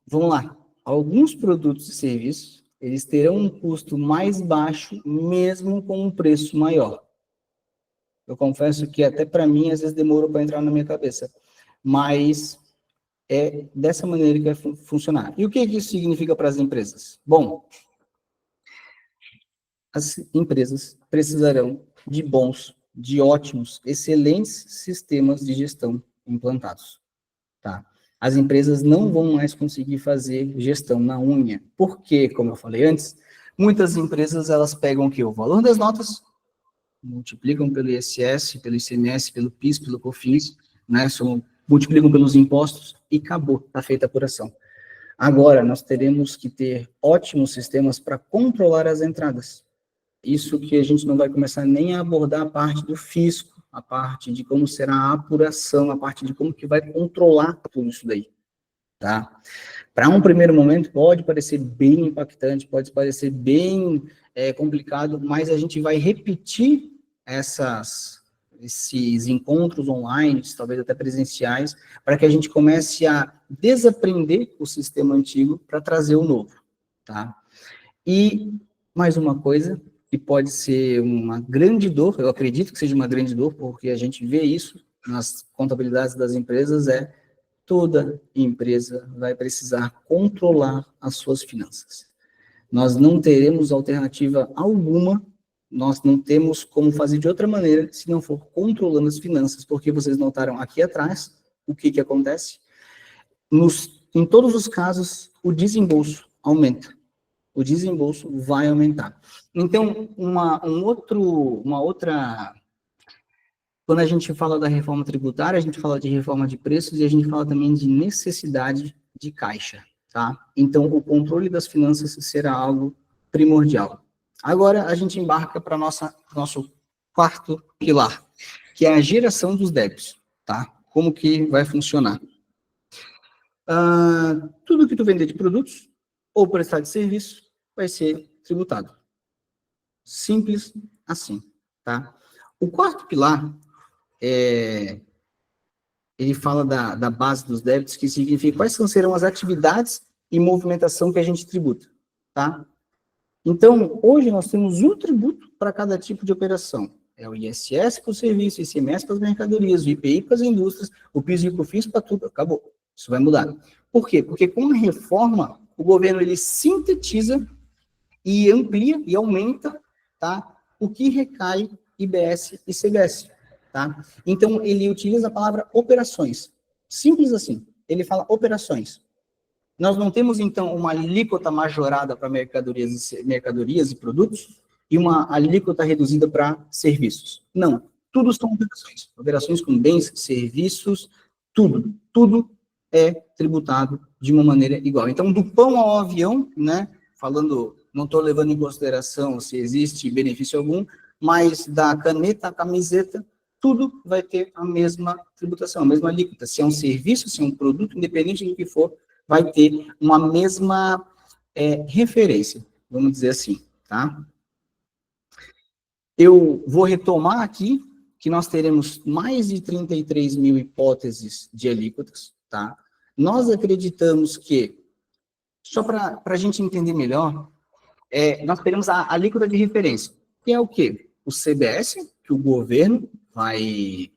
Vamos lá. Alguns produtos e serviços, eles terão um custo mais baixo, mesmo com um preço maior. Eu confesso que até para mim, às vezes, demorou para entrar na minha cabeça. Mas é dessa maneira que vai funcionar. E o que isso significa para as empresas? Bom, as empresas precisarão de bons, de ótimos, excelentes sistemas de gestão implantados. Tá? As empresas não vão mais conseguir fazer gestão na unha, porque, como eu falei antes, muitas empresas elas pegam o quê? O valor das notas, multiplicam pelo ISS, pelo ICMS, pelo PIS, pelo COFINS, né? Multiplicam pelos impostos e acabou, está feita a apuração. Agora, nós teremos que ter ótimos sistemas para controlar as entradas. Isso que a gente não vai começar nem a abordar a parte do fisco, a parte de como será a apuração, a parte de como que vai controlar tudo isso daí, tá? Para um primeiro momento pode parecer bem impactante, pode parecer bem complicado, mas a gente vai repetir esses encontros online, talvez até presenciais, para que a gente comece a desaprender o sistema antigo para trazer o novo, tá? E mais uma coisa, que pode ser uma grande dor, eu acredito que seja uma grande dor, porque a gente vê isso nas contabilidades das empresas, toda empresa vai precisar controlar as suas finanças. Nós não teremos alternativa alguma, nós não temos como fazer de outra maneira, se não for controlando as finanças, porque vocês notaram aqui atrás, o que acontece? Em todos os casos, o desembolso aumenta. O desembolso vai aumentar. Então, uma outra... Quando a gente fala da reforma tributária, a gente fala de reforma de preços e a gente fala também de necessidade de caixa, tá? Então, o controle das finanças será algo primordial. Agora, a gente embarca para nosso quarto pilar, que é a geração dos débitos, tá? Como que vai funcionar? Tudo que tu vender de produtos ou prestar de serviço vai ser tributado. Simples assim, tá? O quarto pilar, ele fala da base dos débitos, que significa quais serão as atividades e movimentação que a gente tributa, tá? Então, hoje nós temos um tributo para cada tipo de operação. É o ISS para o serviço, o ICMS para as mercadorias, o IPI para as indústrias, o PIS e o COFINS para tudo. Acabou. Isso vai mudar. Por quê? Porque com a reforma, o governo ele sintetiza e amplia e aumenta, tá, o que recai IBS e CBS. Tá? Então, ele utiliza a palavra operações. Simples assim. Ele fala operações. Nós não temos, então, uma alíquota majorada para mercadorias e produtos e uma alíquota reduzida para serviços. Não. Tudo são operações. Operações com bens, serviços, tudo. Tudo é tributado de uma maneira igual. Então, do pão ao avião, né? Falando, não estou levando em consideração se existe benefício algum, mas da caneta à camiseta, tudo vai ter a mesma tributação, a mesma alíquota. Se é um serviço, se é um produto, independente do que for, vai ter uma mesma referência, vamos dizer assim, tá? Eu vou retomar aqui que nós teremos mais de 33 mil hipóteses de alíquotas, tá? Nós acreditamos que, só para a gente entender melhor, nós teremos a alíquota de referência, que é o quê? O CBS, que o governo vai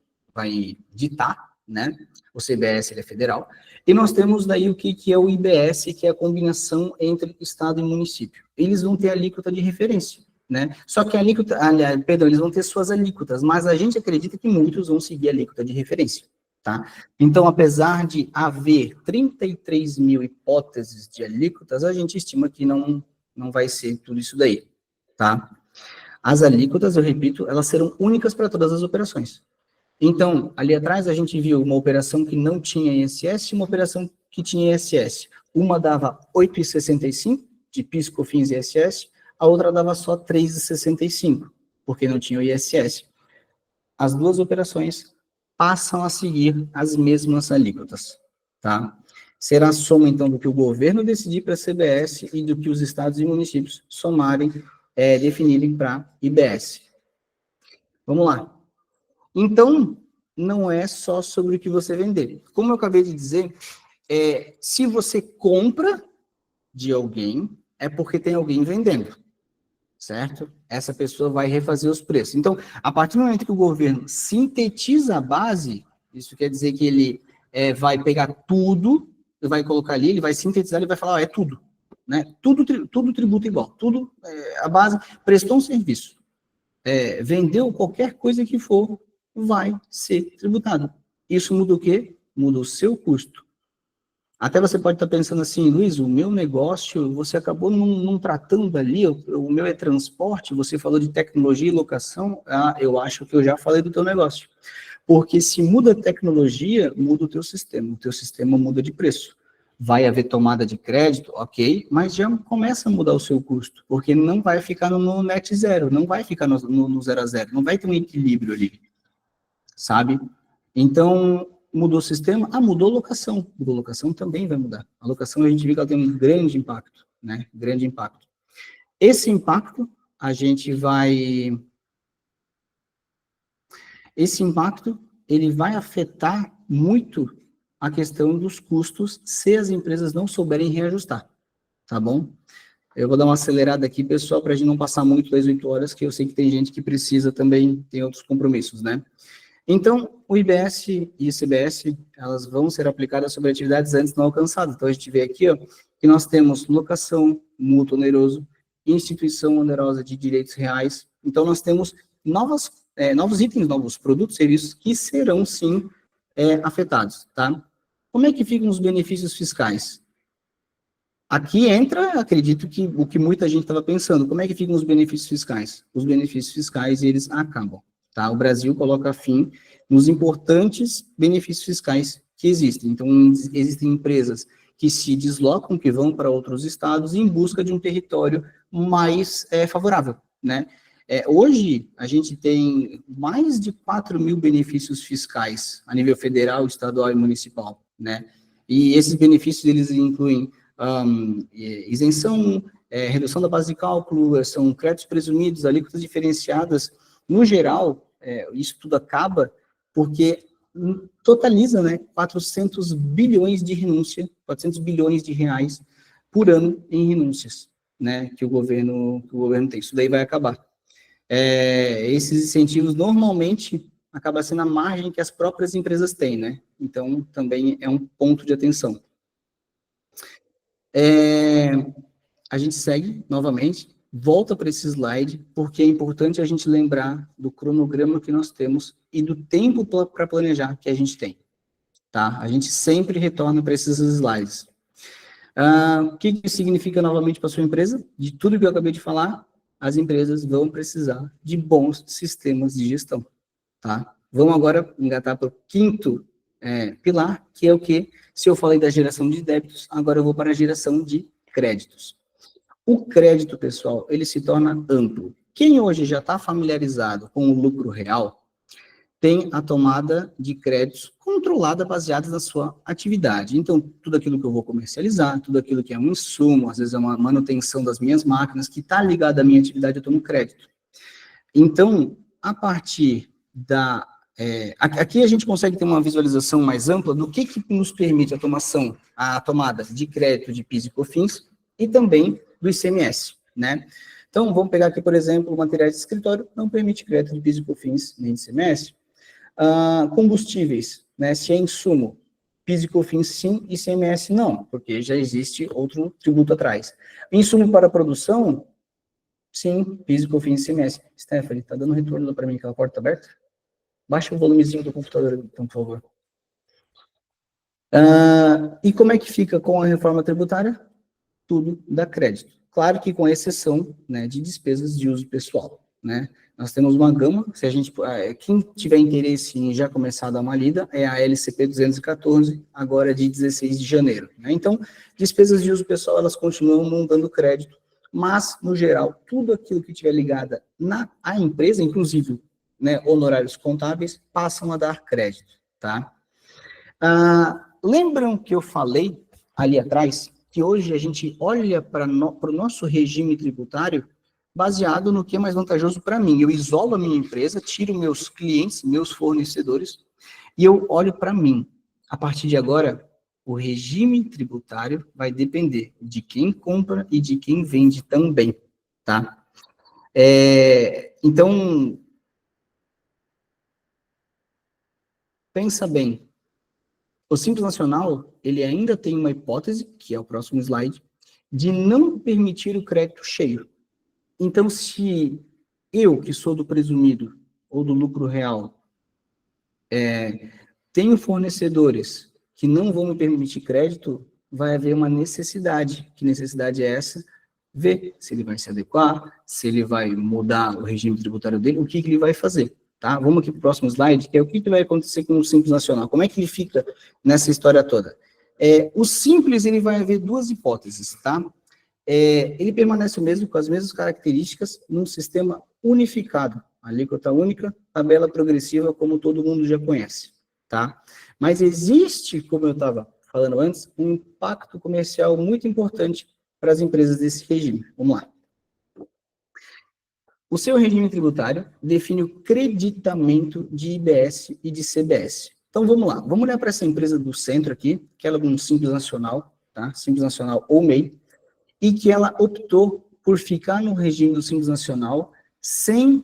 ditar, né? O CBS ele é federal. E nós temos daí o que é o IBS, que é a combinação entre Estado e município. Eles vão ter alíquota de referência, né? Só que a alíquota, perdão, eles vão ter suas alíquotas, mas a gente acredita que muitos vão seguir a alíquota de referência, tá? Então, apesar de haver 33 mil hipóteses de alíquotas, a gente estima que não vai ser tudo isso daí, tá? As alíquotas, eu repito, elas serão únicas para todas as operações. Então, ali atrás a gente viu uma operação que não tinha ISS e uma operação que tinha ISS. Uma dava 8,65 de PIS, COFINS e ISS, a outra dava só 3,65, porque não tinha o ISS. As duas operações passam a seguir as mesmas alíquotas, tá? Será a soma, então, do que o governo decidir para a CBS e do que os estados e municípios somarem, definirem para IBS. Vamos lá. Então, não é só sobre o que você vender. Como eu acabei de dizer, se você compra de alguém, é porque tem alguém vendendo, certo? Essa pessoa vai refazer os preços. Então, a partir do momento que o governo sintetiza a base, isso quer dizer que ele vai pegar tudo, vai colocar ali, ele vai sintetizar, ele vai falar, é tudo, né? Tudo tributa igual, tudo, a base, prestou um serviço, vendeu qualquer coisa que for, vai ser tributado. Isso muda o quê? Muda o seu custo. Até você pode estar pensando assim, Luiz, o meu negócio, você acabou não tratando ali, o meu é transporte, você falou de tecnologia e locação, eu acho que eu já falei do teu negócio. Porque se muda a tecnologia, muda o teu sistema muda de preço. Vai haver tomada de crédito, ok, mas já começa a mudar o seu custo, porque não vai ficar no net zero, não vai ficar no zero a zero, não vai ter um equilíbrio ali, sabe? Então, mudou o sistema, mudou a locação. Mudou a locação também vai mudar. A locação a gente vê que ela tem um grande impacto, né? Grande impacto. Esse impacto, ele vai afetar muito a questão dos custos se as empresas não souberem reajustar, tá bom? Eu vou dar uma acelerada aqui, pessoal, para a gente não passar muito das 8 horas, que eu sei que tem gente que precisa também, tem outros compromissos, né? Então, o IBS e o ICBS, elas vão ser aplicadas sobre atividades antes não alcançadas. Então, a gente vê aqui, ó, que nós temos locação, mútuo oneroso, instituição onerosa de direitos reais. Então, nós temos novos itens, novos produtos, serviços que serão, sim, afetados, tá? Como é que ficam os benefícios fiscais? Aqui entra, acredito que o que muita gente estava pensando, como é que ficam os benefícios fiscais? Os benefícios fiscais, eles acabam. Tá? O Brasil coloca fim nos importantes benefícios fiscais que existem. Então, existem empresas que se deslocam, que vão para outros estados em busca de um território mais favorável, né? Hoje, a gente tem mais de 4 mil benefícios fiscais a nível federal, estadual e municipal, né? E esses benefícios, eles incluem isenção, redução da base de cálculo, são créditos presumidos, alíquotas diferenciadas. No geral, isso tudo acaba porque totaliza, né, 400 bilhões de renúncia, 400 bilhões de reais por ano em renúncias, né, que o governo tem. Isso daí vai acabar. Esses incentivos, normalmente, acabam sendo a margem que as próprias empresas têm, né? Então, também é um ponto de atenção. A gente segue, novamente, volta para esse slide, porque é importante a gente lembrar do cronograma que nós temos e do tempo para planejar que a gente tem, tá? A gente sempre retorna para esses slides. O que isso significa novamente para a sua empresa? De tudo que eu acabei de falar, as empresas vão precisar de bons sistemas de gestão, tá? Vamos agora engatar para o quinto pilar, que é o quê? Se eu falei da geração de débitos, agora eu vou para a geração de créditos. O crédito, pessoal, ele se torna amplo. Quem hoje já está familiarizado com o lucro real, tem a tomada de créditos controlada, baseada na sua atividade. Então, tudo aquilo que eu vou comercializar, tudo aquilo que é um insumo, às vezes é uma manutenção das minhas máquinas, que está ligado à minha atividade, eu tomo crédito. Então, a partir da... aqui a gente consegue ter uma visualização mais ampla do que nos permite a tomada de crédito de PIS e COFINS e também do ICMS, né? Então, vamos pegar aqui, por exemplo, materiais de escritório, não permite crédito de PIS e COFINS nem de ICMS. Combustíveis, né? Se é insumo, PIS e COFINS sim, ICMS não, porque já existe outro tributo atrás. Insumo para produção, sim, PIS e COFINS e ICMS. Stephanie, tá dando retorno para mim, aquela porta aberta? Baixa o volumezinho do computador, então, por favor. E como é que fica com a reforma tributária? Tudo dá crédito. Claro que com exceção, né, de despesas de uso pessoal, né? Nós temos uma gama, se a gente, quem tiver interesse em já começar a dar uma lida, é a LCP 214, agora de 16 de janeiro, né? Então, despesas de uso pessoal, elas continuam não dando crédito, mas, no geral, tudo aquilo que tiver ligada à empresa, inclusive, né, honorários contábeis, passam a dar crédito, tá? Lembram que eu falei ali atrás que hoje a gente olha para o nosso regime tributário baseado no que é mais vantajoso para mim. Eu isolo a minha empresa, tiro meus clientes, meus fornecedores, e eu olho para mim. A partir de agora, o regime tributário vai depender de quem compra e de quem vende também, tá? Então, pensa bem. O Simples Nacional, ele ainda tem uma hipótese, que é o próximo slide, de não permitir o crédito cheio. Então, se eu, que sou do presumido ou do lucro real, tenho fornecedores que não vão me permitir crédito, vai haver uma necessidade. Que necessidade é essa? Ver se ele vai se adequar, se ele vai mudar o regime tributário dele, o que ele vai fazer. Tá? Vamos aqui para o próximo slide, que é o que vai acontecer com o Simples Nacional. Como é que ele fica nessa história toda? O Simples, ele vai haver duas hipóteses, tá? Ele permanece o mesmo, com as mesmas características, num sistema unificado. Alíquota única, tabela progressiva, como todo mundo já conhece, tá? Mas existe, como eu estava falando antes, um impacto comercial muito importante para as empresas desse regime. Vamos lá. O seu regime tributário define o creditamento de IBS e de CBS. Então, vamos lá. Vamos olhar para essa empresa do centro aqui, que ela é um Simples Nacional, tá? Simples Nacional ou MEI, e que ela optou por ficar no regime do Simples Nacional sem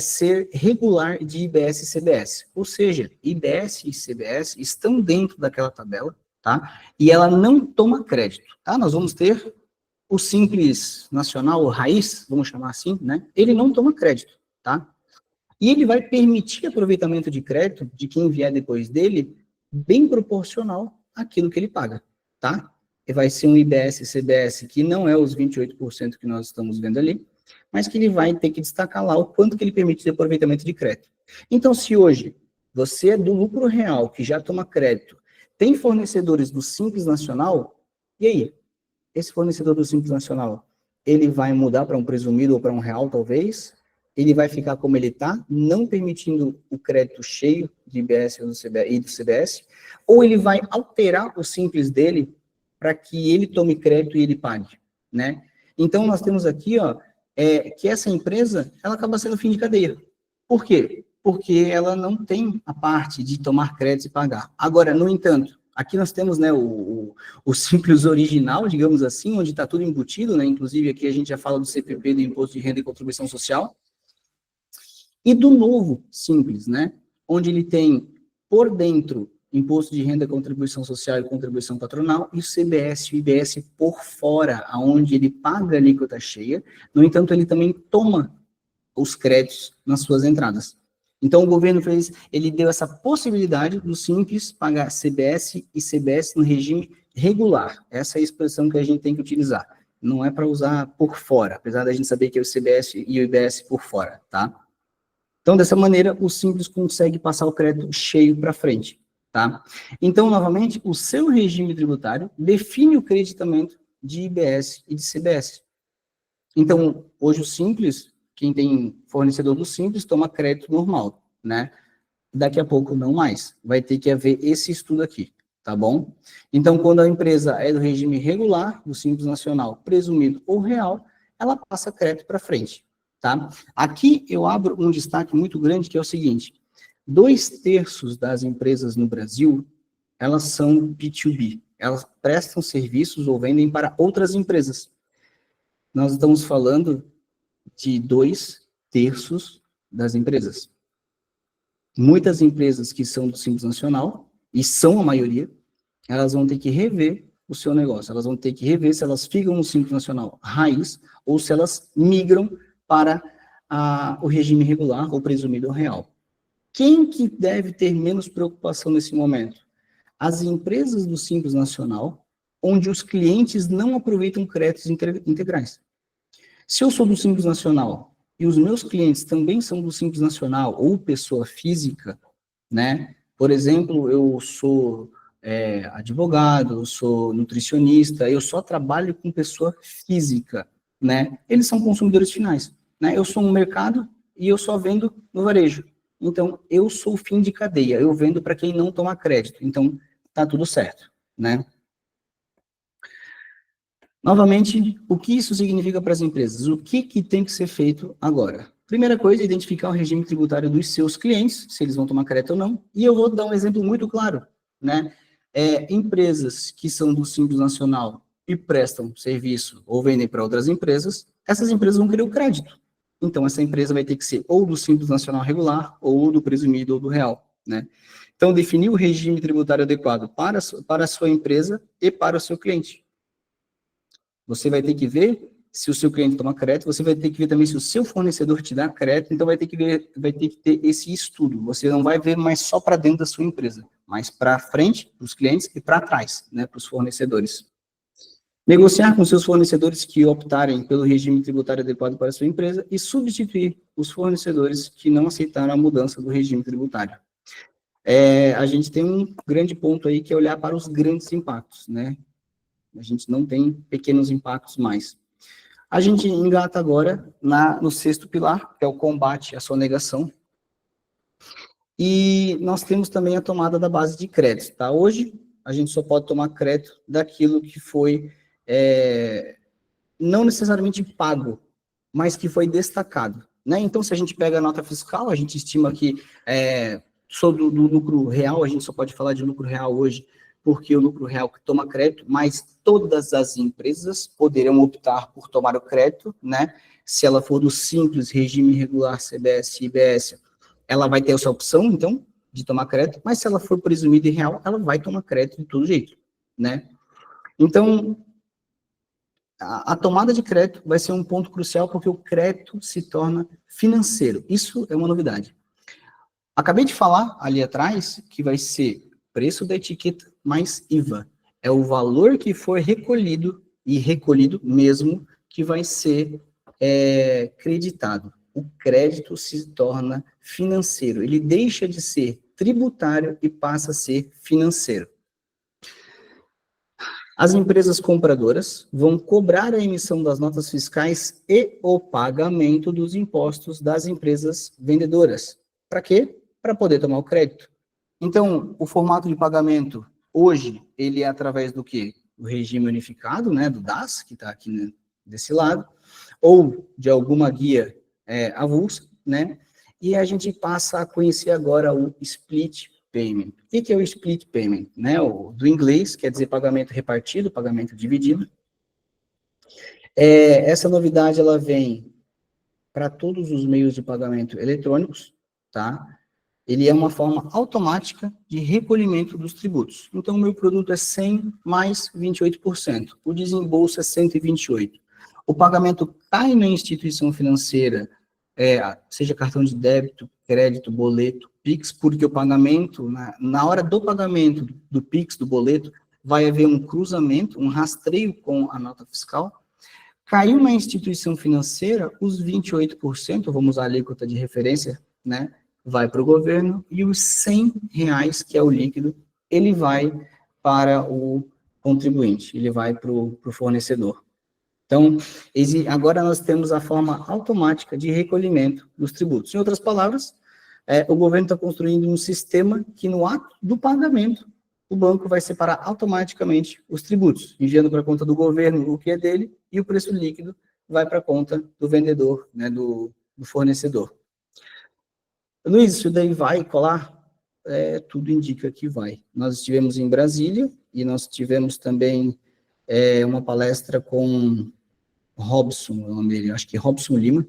ser regular de IBS e CBS. Ou seja, IBS e CBS estão dentro daquela tabela, tá? E ela não toma crédito, tá? Nós vamos ter o Simples Nacional, o raiz, vamos chamar assim, né? Ele não toma crédito, tá? E ele vai permitir aproveitamento de crédito de quem vier depois dele, bem proporcional àquilo que ele paga, tá? E vai ser um IBS e CBS que não é os 28% que nós estamos vendo ali, mas que ele vai ter que destacar lá o quanto que ele permite de aproveitamento de crédito. Então, se hoje você é do lucro real, que já toma crédito, tem fornecedores do Simples Nacional, e aí? Esse fornecedor do Simples Nacional, ele vai mudar para um presumido ou para um real, talvez? Ele vai ficar como ele está, não permitindo o crédito cheio de IBS e do CBS? Ou ele vai alterar o Simples dele para que ele tome crédito e ele pague, né? Então, nós temos aqui, ó, que essa empresa, ela acaba sendo fim de cadeia. Por quê? Porque ela não tem a parte de tomar crédito e pagar. Agora, no entanto, aqui nós temos, né, o Simples original, digamos assim, onde está tudo embutido, né? Inclusive, aqui a gente já fala do CPP, do Imposto de Renda e Contribuição Social. E do novo Simples, né? Onde ele tem, por dentro, Imposto de Renda, Contribuição Social e Contribuição Patronal, e o CBS e o IBS por fora, aonde ele paga a alíquota cheia. No entanto, ele também toma os créditos nas suas entradas. Então, o governo ele deu essa possibilidade do Simples pagar CBS e CBS no regime regular. Essa é a expressão que a gente tem que utilizar. Não é para usar por fora, apesar da gente saber que é o CBS e o IBS por fora, tá? Então, dessa maneira, o Simples consegue passar o crédito cheio para frente, tá? Então, novamente, o seu regime tributário define o creditamento de IBS e de CBS. Então, hoje o Simples, quem tem fornecedor do Simples, toma crédito normal, né? Daqui a pouco não mais. Vai ter que haver esse estudo aqui, tá bom? Então, quando a empresa é do regime regular, do Simples Nacional, presumido ou real, ela passa crédito para frente, tá? Aqui eu abro um destaque muito grande, que é o seguinte: 2/3 das empresas no Brasil, elas são B2B. Elas prestam serviços ou vendem para outras empresas. Nós estamos falando de 2/3 das empresas. Muitas empresas que são do Simples Nacional, e são a maioria, elas vão ter que rever o seu negócio. Elas vão ter que rever se elas ficam no Simples Nacional raiz ou se elas migram para o regime regular ou presumido real. Quem que deve ter menos preocupação nesse momento? As empresas do Simples Nacional, onde os clientes não aproveitam créditos integrais. Se eu sou do Simples Nacional e os meus clientes também são do Simples Nacional ou pessoa física, né? Por exemplo, eu sou advogado, eu sou nutricionista, eu só trabalho com pessoa física, né? Eles são consumidores finais, né? Eu sou um mercado e eu só vendo no varejo. Então, eu sou o fim de cadeia, eu vendo para quem não toma crédito. Então, tá tudo certo, né? Novamente, o que isso significa para as empresas? O que tem que ser feito agora? Primeira coisa, identificar o regime tributário dos seus clientes, se eles vão tomar crédito ou não. E eu vou dar um exemplo muito claro, né? Empresas que são do Simples Nacional e prestam serviço ou vendem para outras empresas, essas empresas vão querer o crédito. Então, essa empresa vai ter que ser ou do Simples Nacional regular, ou do presumido, ou do real, né? Então, definir o regime tributário adequado para a sua empresa e para o seu cliente. Você vai ter que ver se o seu cliente toma crédito, você vai ter que ver também se o seu fornecedor te dá crédito, então vai ter que ter esse estudo. Você não vai ver mais só para dentro da sua empresa, mas para frente, para os clientes, e para trás, né, para os fornecedores. Negociar com seus fornecedores que optarem pelo regime tributário adequado para a sua empresa e substituir os fornecedores que não aceitaram a mudança do regime tributário. A gente tem um grande ponto aí que é olhar para os grandes impactos, né? A gente não tem pequenos impactos mais. A gente engata agora no 6º pilar, que é o combate à sonegação. E nós temos também a tomada da base de crédito, tá? Hoje, a gente só pode tomar crédito daquilo que foi não necessariamente pago, mas que foi destacado, né? Então, se a gente pega a nota fiscal, a gente estima que sobre do lucro real, a gente só pode falar de lucro real hoje, porque o lucro real que toma crédito, mas todas as empresas poderão optar por tomar o crédito, né? Se ela for do simples regime regular CBS e IBS, ela vai ter essa opção, então, de tomar crédito, mas se ela for presumida e real, ela vai tomar crédito de todo jeito, né? Então, a tomada de crédito vai ser um ponto crucial, porque o crédito se torna financeiro. Isso é uma novidade. Acabei de falar ali atrás que vai ser preço da etiqueta mais IVA. É o valor que for recolhido, e recolhido mesmo, que vai ser creditado. O crédito se torna financeiro. Ele deixa de ser tributário e passa a ser financeiro. As empresas compradoras vão cobrar a emissão das notas fiscais e o pagamento dos impostos das empresas vendedoras. Para quê? Para poder tomar o crédito. Então, o formato de pagamento, hoje, ele é através do quê? Do regime unificado, né, do DAS, que está aqui desse lado, ou de alguma guia avulsa, né? E a gente passa a conhecer agora o split payment. O que é o split payment? Né? Do inglês, quer dizer pagamento repartido, pagamento dividido. Essa novidade, ela vem para todos os meios de pagamento eletrônicos, tá? Ele é uma forma automática de recolhimento dos tributos. Então, o meu produto é 100 mais 28%. O desembolso é 128%. O pagamento cai na instituição financeira, seja cartão de débito, crédito, boleto, PIX, porque o pagamento, na hora do pagamento do PIX, do boleto, vai haver um cruzamento, um rastreio com a nota fiscal. Caiu na instituição financeira, os 28%, vamos usar a alíquota de referência, né, vai para o governo, e os R$100, que é o líquido, ele vai para o contribuinte, ele vai para o fornecedor. Então, agora nós temos a forma automática de recolhimento dos tributos. Em outras palavras, o governo está construindo um sistema que, no ato do pagamento, o banco vai separar automaticamente os tributos, enviando para a conta do governo o que é dele, e o preço líquido vai para a conta do vendedor, né, do fornecedor. Luiz, isso daí vai colar? Tudo indica que vai. Nós estivemos em Brasília, e nós tivemos também uma palestra com Robson, o nome dele, acho que Robson Lima,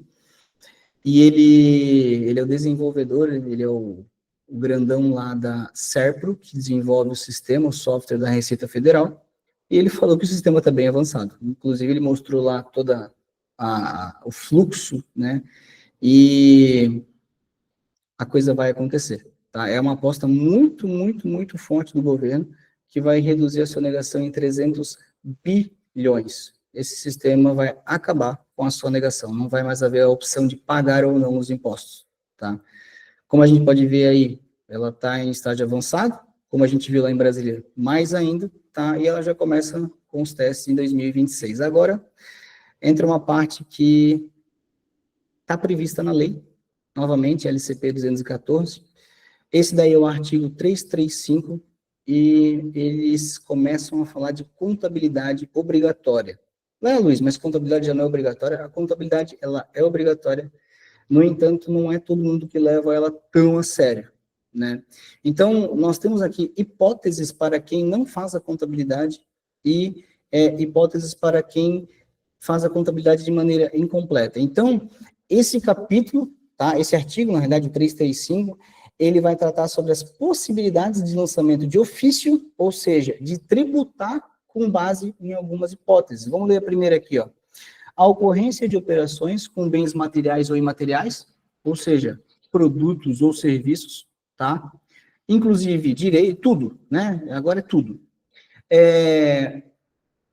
e ele é o desenvolvedor, ele é o grandão lá da Serpro, que desenvolve o sistema, o software da Receita Federal, e ele falou que o sistema está bem avançado. Inclusive, ele mostrou lá toda o fluxo, né, e a coisa vai acontecer, tá? É uma aposta muito, muito, muito forte do governo, que vai reduzir a sonegação em 300 bilhões. Esse sistema vai acabar com a sonegação, não vai mais haver a opção de pagar ou não os impostos, tá? Como a gente pode ver aí, ela está em estágio avançado, como a gente viu lá em Brasília, mais ainda, tá? E ela já começa com os testes em 2026. Agora, entra uma parte que está prevista na lei, novamente, LCP 214. Esse daí é o artigo 335, e eles começam a falar de contabilidade obrigatória. Luiz, mas contabilidade já não é obrigatória? A contabilidade, ela é obrigatória, no entanto, não é todo mundo que leva ela tão a sério, né? Então, nós temos aqui hipóteses para quem não faz a contabilidade e hipóteses para quem faz a contabilidade de maneira incompleta. Então, esse capítulo, tá? Esse artigo, na verdade, o 335, ele vai tratar sobre as possibilidades de lançamento de ofício, ou seja, de tributar com base em algumas hipóteses. Vamos ler a primeira aqui, ó. A ocorrência de operações com bens materiais ou imateriais, ou seja, produtos ou serviços, tá? Inclusive direito, tudo, né? Agora é tudo.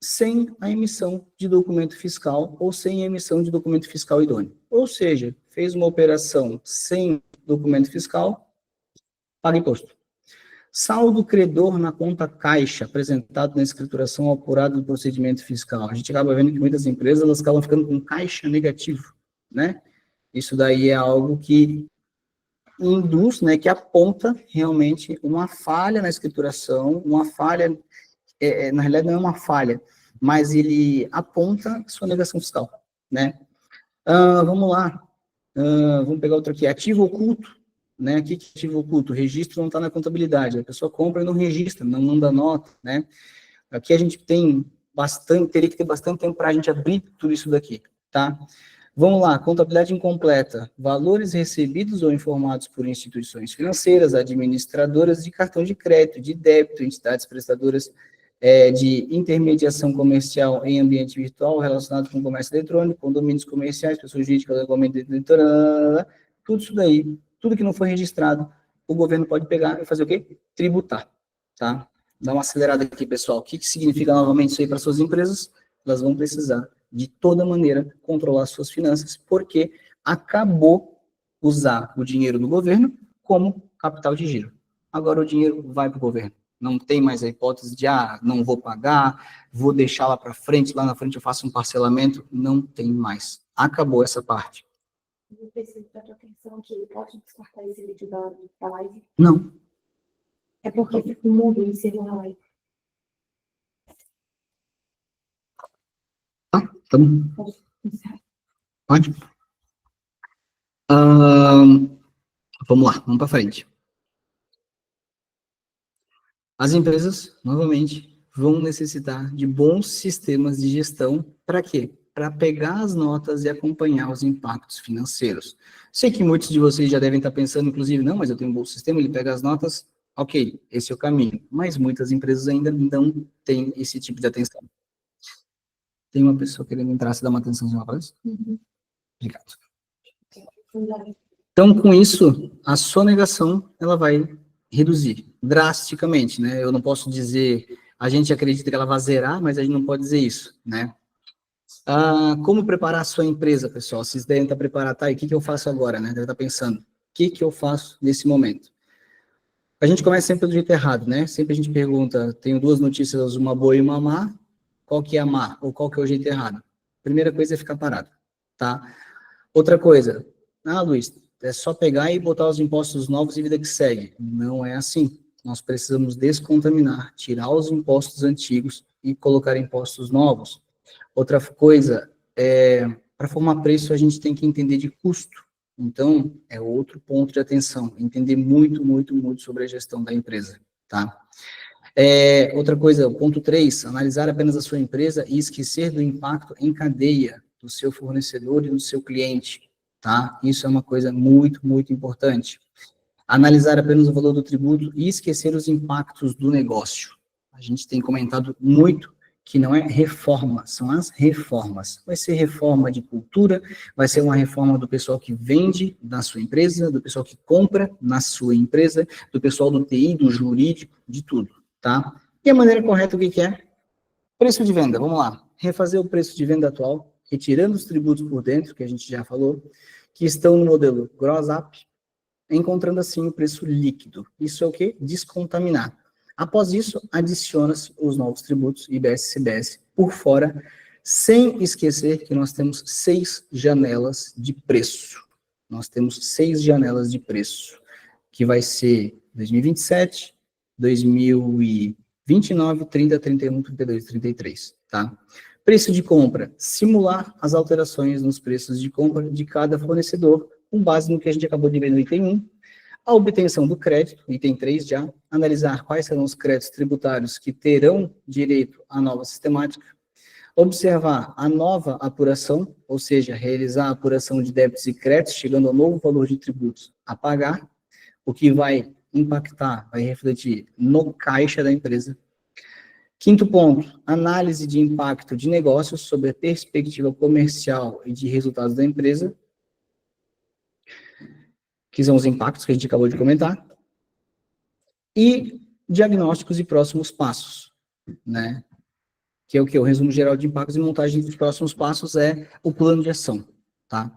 Sem a emissão de documento fiscal ou sem a emissão de documento fiscal idôneo. Ou seja, fez uma operação sem documento fiscal, paga imposto. Saldo credor na conta caixa, apresentado na escrituração apurada do procedimento fiscal. A gente acaba vendo que muitas empresas, elas acabam ficando com caixa negativo, né? Isso daí é algo que induz, né, que aponta realmente uma falha na escrituração, uma falha, na realidade não é uma falha, mas ele aponta sonegação fiscal, né? Vamos lá, vamos pegar outro aqui, ativo oculto, né? O que é ativo oculto? O registro não está na contabilidade, a pessoa compra e não registra, não manda nota, né? Aqui a gente tem teria que ter bastante tempo para a gente abrir tudo isso daqui, tá? Vamos lá, contabilidade incompleta, valores recebidos ou informados por instituições financeiras, administradoras de cartão de crédito, de débito, entidades prestadoras de intermediação comercial em ambiente virtual relacionado com comércio eletrônico, condomínios comerciais, pessoas jurídicas, regulamento eleitoral, tudo isso daí, tudo que não foi registrado, o governo pode pegar e fazer o quê? Tributar, tá? Dá uma acelerada aqui, pessoal. O que significa novamente isso aí para suas empresas? Elas vão precisar, de toda maneira, controlar suas finanças, porque acabou usar o dinheiro do governo como capital de giro. Agora o dinheiro vai para o governo. Não tem mais a hipótese de, não vou pagar, vou deixar lá para frente, lá na frente eu faço um parcelamento. Não tem mais. Acabou essa parte. Eu preciso da tua atenção que pode descartar esse vídeo da live? Não. É porque fica mudo inserido na live. Tá bom. Pode iniciar. Pode. Vamos lá, vamos para frente. As empresas, novamente, vão necessitar de bons sistemas de gestão. Para quê? Para pegar as notas e acompanhar os impactos financeiros. Sei que muitos de vocês já devem estar pensando, inclusive, não, mas eu tenho um bom sistema, ele pega as notas, ok, esse é o caminho. Mas muitas empresas ainda não têm esse tipo de atenção. Tem uma pessoa querendo entrar, se dá uma atençãozinha para isso? Obrigado. Então, com isso, a sonegação, ela vai reduzir drasticamente, né? Eu não posso dizer, a gente acredita que ela vai zerar, mas a gente não pode dizer isso, né? Como preparar a sua empresa, pessoal? Vocês devem estar preparados, tá? E o que eu faço agora, né? Deve estar pensando, o que eu faço nesse momento? A gente começa sempre do jeito errado, né? Sempre a gente pergunta, tenho duas notícias, uma boa e uma má, qual que é a má? Ou qual que é o jeito errado? Primeira coisa é ficar parado, tá? Outra coisa, Luiz, é só pegar e botar os impostos novos e vida que segue. Não é assim. Nós precisamos descontaminar, tirar os impostos antigos e colocar impostos novos. Outra coisa, para formar preço, a gente tem que entender de custo. Então, é outro ponto de atenção, entender muito, muito, muito sobre a gestão da empresa, tá? Outra coisa, o ponto 3, analisar apenas a sua empresa e esquecer do impacto em cadeia do seu fornecedor e do seu cliente, tá? Isso é uma coisa muito, muito importante. Analisar apenas o valor do tributo e esquecer os impactos do negócio. A gente tem comentado muito que não é reforma, são as reformas. Vai ser reforma de cultura, vai ser uma reforma do pessoal que vende na sua empresa, do pessoal que compra na sua empresa, do pessoal do TI, do jurídico, de tudo, tá? E a maneira correta, o que é? Preço de venda, vamos lá. Refazer o preço de venda atual, retirando os tributos por dentro, que a gente já falou, que estão no modelo Gross Up, encontrando assim o preço líquido. Isso é o quê? Descontaminar. Após isso, adiciona-se os novos tributos, IBS, CBS, por fora, sem esquecer que nós temos 6 janelas de preço. Nós temos 6 janelas de preço, que vai ser 2027, 2029, 30, 31, 32, 33, tá? Preço de compra, simular as alterações nos preços de compra de cada fornecedor, com base no que a gente acabou de ver no item 1, a obtenção do crédito, item 3 já, analisar quais serão os créditos tributários que terão direito à nova sistemática, observar a nova apuração, ou seja, realizar a apuração de débitos e créditos, chegando ao novo valor de tributos a pagar, o que vai impactar, vai refletir no caixa da empresa. Quinto ponto, análise de impacto de negócios sobre a perspectiva comercial e de resultados da empresa, que são os impactos que a gente acabou de comentar, e diagnósticos e próximos passos, né? Que é o que? O resumo geral de impactos e montagem dos próximos passos é o plano de ação, tá?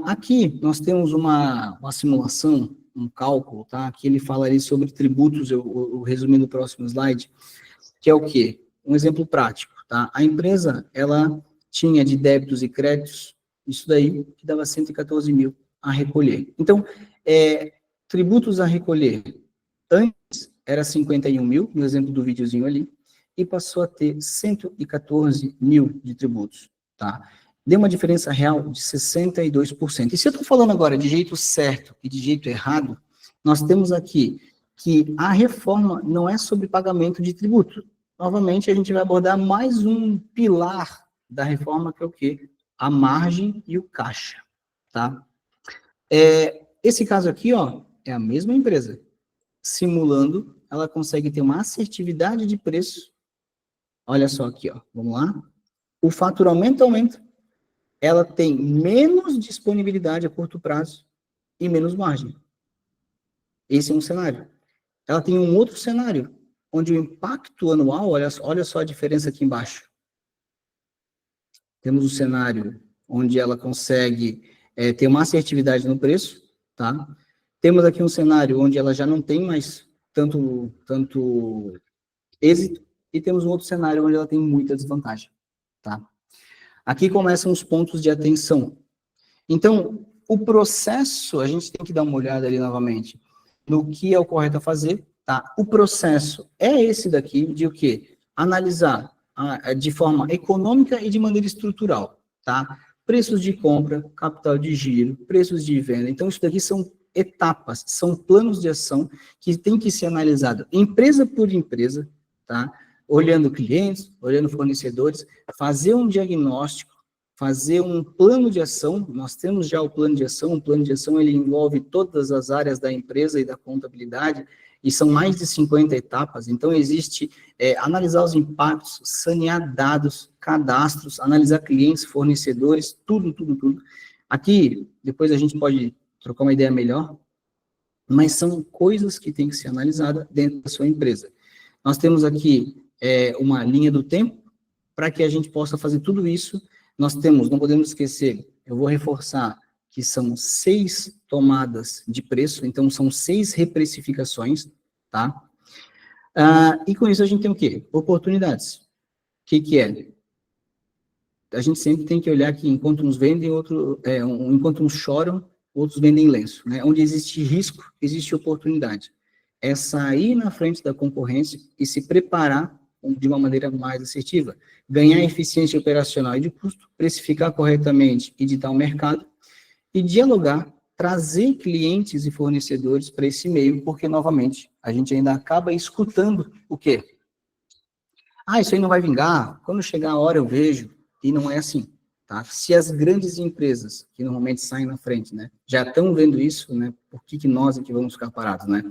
Aqui nós temos uma simulação, um cálculo, tá? Que ele fala ali sobre tributos, eu resumi no próximo slide, que é o quê? Um exemplo prático, tá? A empresa, ela tinha de débitos e créditos, isso daí, que dava 114 mil a recolher. Então, tributos a recolher, antes era 51 mil, no exemplo do videozinho ali, e passou a ter 114 mil de tributos, tá? Deu uma diferença real de 62%. E se eu estou falando agora de jeito certo e de jeito errado, nós temos aqui que a reforma não é sobre pagamento de tributo. Novamente, a gente vai abordar mais um pilar da reforma, que é o quê? A margem e o caixa, tá? Esse caso aqui, ó, é a mesma empresa. Simulando, ela consegue ter uma assertividade de preço. Olha só aqui, ó, vamos lá. O faturamento aumenta, ela tem menos disponibilidade a curto prazo e menos margem. Esse é um cenário. Ela tem um outro cenário, onde o impacto anual, olha só a diferença aqui embaixo. Temos um cenário onde ela consegue ter uma assertividade no preço, tá? Temos aqui um cenário onde ela já não tem mais tanto êxito, e temos um outro cenário onde ela tem muita desvantagem, tá? Aqui começam os pontos de atenção. Então, o processo, a gente tem que dar uma olhada ali novamente no que é o correto a fazer, tá? O processo é esse daqui, de o quê? Analisar de forma econômica e de maneira estrutural, tá? Preços de compra, capital de giro, preços de venda. Então, isso daqui são etapas, são planos de ação que tem que ser analisado empresa por empresa, tá? Olhando clientes, olhando fornecedores, fazer um diagnóstico, fazer um plano de ação. Nós temos já o plano de ação. O plano de ação ele envolve todas as áreas da empresa e da contabilidade, e são mais de 50 etapas. Então, existe analisar os impactos, sanear dados, cadastros, analisar clientes, fornecedores, tudo. Aqui, depois a gente pode trocar uma ideia melhor, mas são coisas que têm que ser analisadas dentro da sua empresa. Nós temos aqui uma linha do tempo, para que a gente possa fazer tudo isso. Nós temos, não podemos esquecer, eu vou reforçar, que são 6 tomadas de preço, então são 6 reprecificações, tá? E com isso a gente tem o quê? Oportunidades. O que é? A gente sempre tem que olhar que enquanto uns vendem, enquanto uns choram, outros vendem lenço, né? Onde existe risco, existe oportunidade. É sair na frente da concorrência e se preparar de uma maneira mais assertiva. Ganhar eficiência operacional e de custo, precificar corretamente e ditar o mercado, e dialogar, trazer clientes e fornecedores para esse meio, porque, novamente, a gente ainda acaba escutando o quê? Ah, isso aí não vai vingar, quando chegar a hora eu vejo, e não é assim, tá? Se as grandes empresas, que normalmente saem na frente, né, já estão vendo isso, né, por que nós aqui vamos ficar parados, né?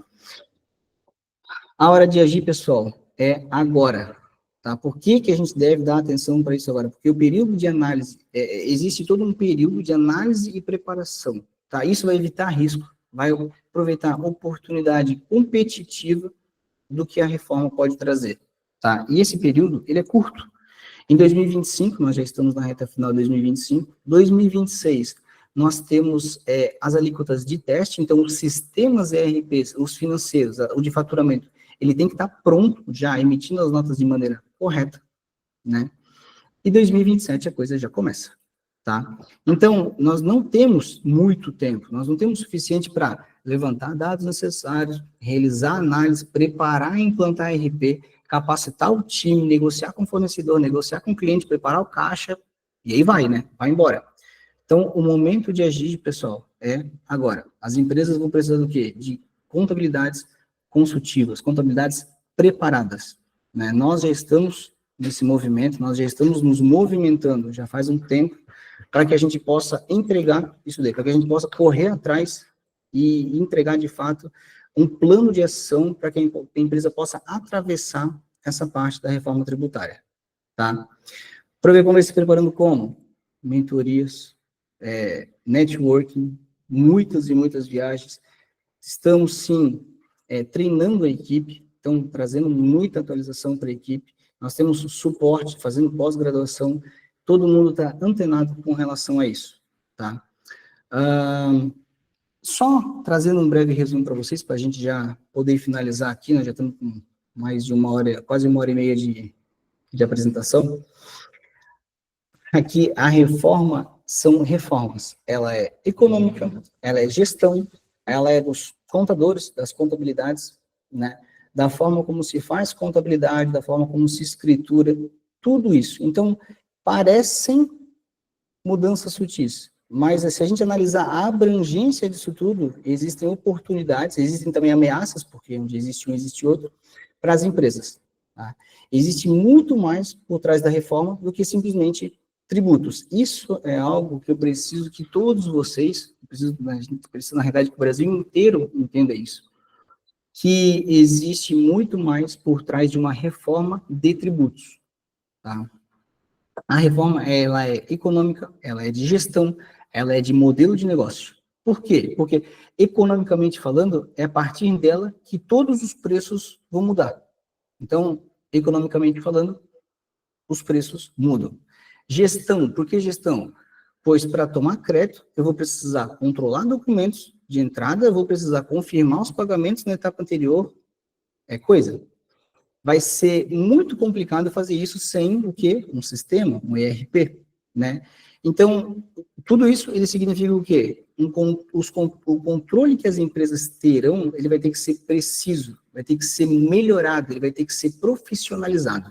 A hora de agir, pessoal, é agora, tá? Por que a gente deve dar atenção para isso agora? Porque o período de análise, existe todo um período de análise e preparação, tá? Isso vai evitar risco, vai aproveitar a oportunidade competitiva do que a reforma pode trazer, tá? E esse período, ele é curto. Em 2025, nós já estamos na reta final de 2025, 2026, nós temos as alíquotas de teste, então os sistemas ERPs, os financeiros, o de faturamento, ele tem que estar pronto já, emitindo as notas de maneira correta, né? E 2027 a coisa já começa, tá? Então, nós não temos muito tempo, nós não temos o suficiente para levantar dados necessários, realizar análise, preparar e implantar RP, capacitar o time, negociar com o fornecedor, negociar com o cliente, preparar o caixa, e aí vai, né? Vai embora. Então, o momento de agir, pessoal, é agora. As empresas vão precisar do quê? De contabilidades consultivas, contabilidades preparadas, né? Nós já estamos nesse movimento, nós já estamos nos movimentando já faz um tempo para que a gente possa entregar isso daí, para que a gente possa correr atrás e entregar, de fato, um plano de ação para que a empresa possa atravessar essa parte da reforma tributária, tá? Para ver como vai se preparando como? Mentorias, networking, muitas e muitas viagens. Estamos, sim, treinando a equipe, então, trazendo muita atualização para a equipe. Nós temos suporte, fazendo pós-graduação, todo mundo está antenado com relação a isso, tá? Só trazendo um breve resumo para vocês, para a gente já poder finalizar aqui, nós já estamos com mais de 1 hora, quase 1 hora e meia de apresentação. Aqui, a reforma são reformas. Ela é econômica, ela é gestão, ela é dos contadores, das contabilidades, né? Da forma como se faz contabilidade, da forma como se escritura, tudo isso. Então, parecem mudanças sutis, mas se a gente analisar a abrangência disso tudo, existem oportunidades, existem também ameaças, porque onde existe um, existe outro, para as empresas. Tá? Existe muito mais por trás da reforma do que simplesmente tributos. Isso é algo que eu preciso que todos vocês, a gente precisa, na realidade, que o Brasil inteiro entenda isso, que existe muito mais por trás de uma reforma de tributos. Tá? A reforma, ela é econômica, ela é de gestão, ela é de modelo de negócio. Por quê? Porque, economicamente falando, é a partir dela que todos os preços vão mudar. Então, economicamente falando, os preços mudam. Gestão, por que gestão? Pois para tomar crédito, eu vou precisar controlar documentos de entrada, eu vou precisar confirmar os pagamentos na etapa anterior, é coisa. Vai ser muito complicado fazer isso sem o quê? Um sistema, um ERP, né? Então, tudo isso, ele significa o quê? O controle que as empresas terão, ele vai ter que ser preciso, vai ter que ser melhorado, ele vai ter que ser profissionalizado.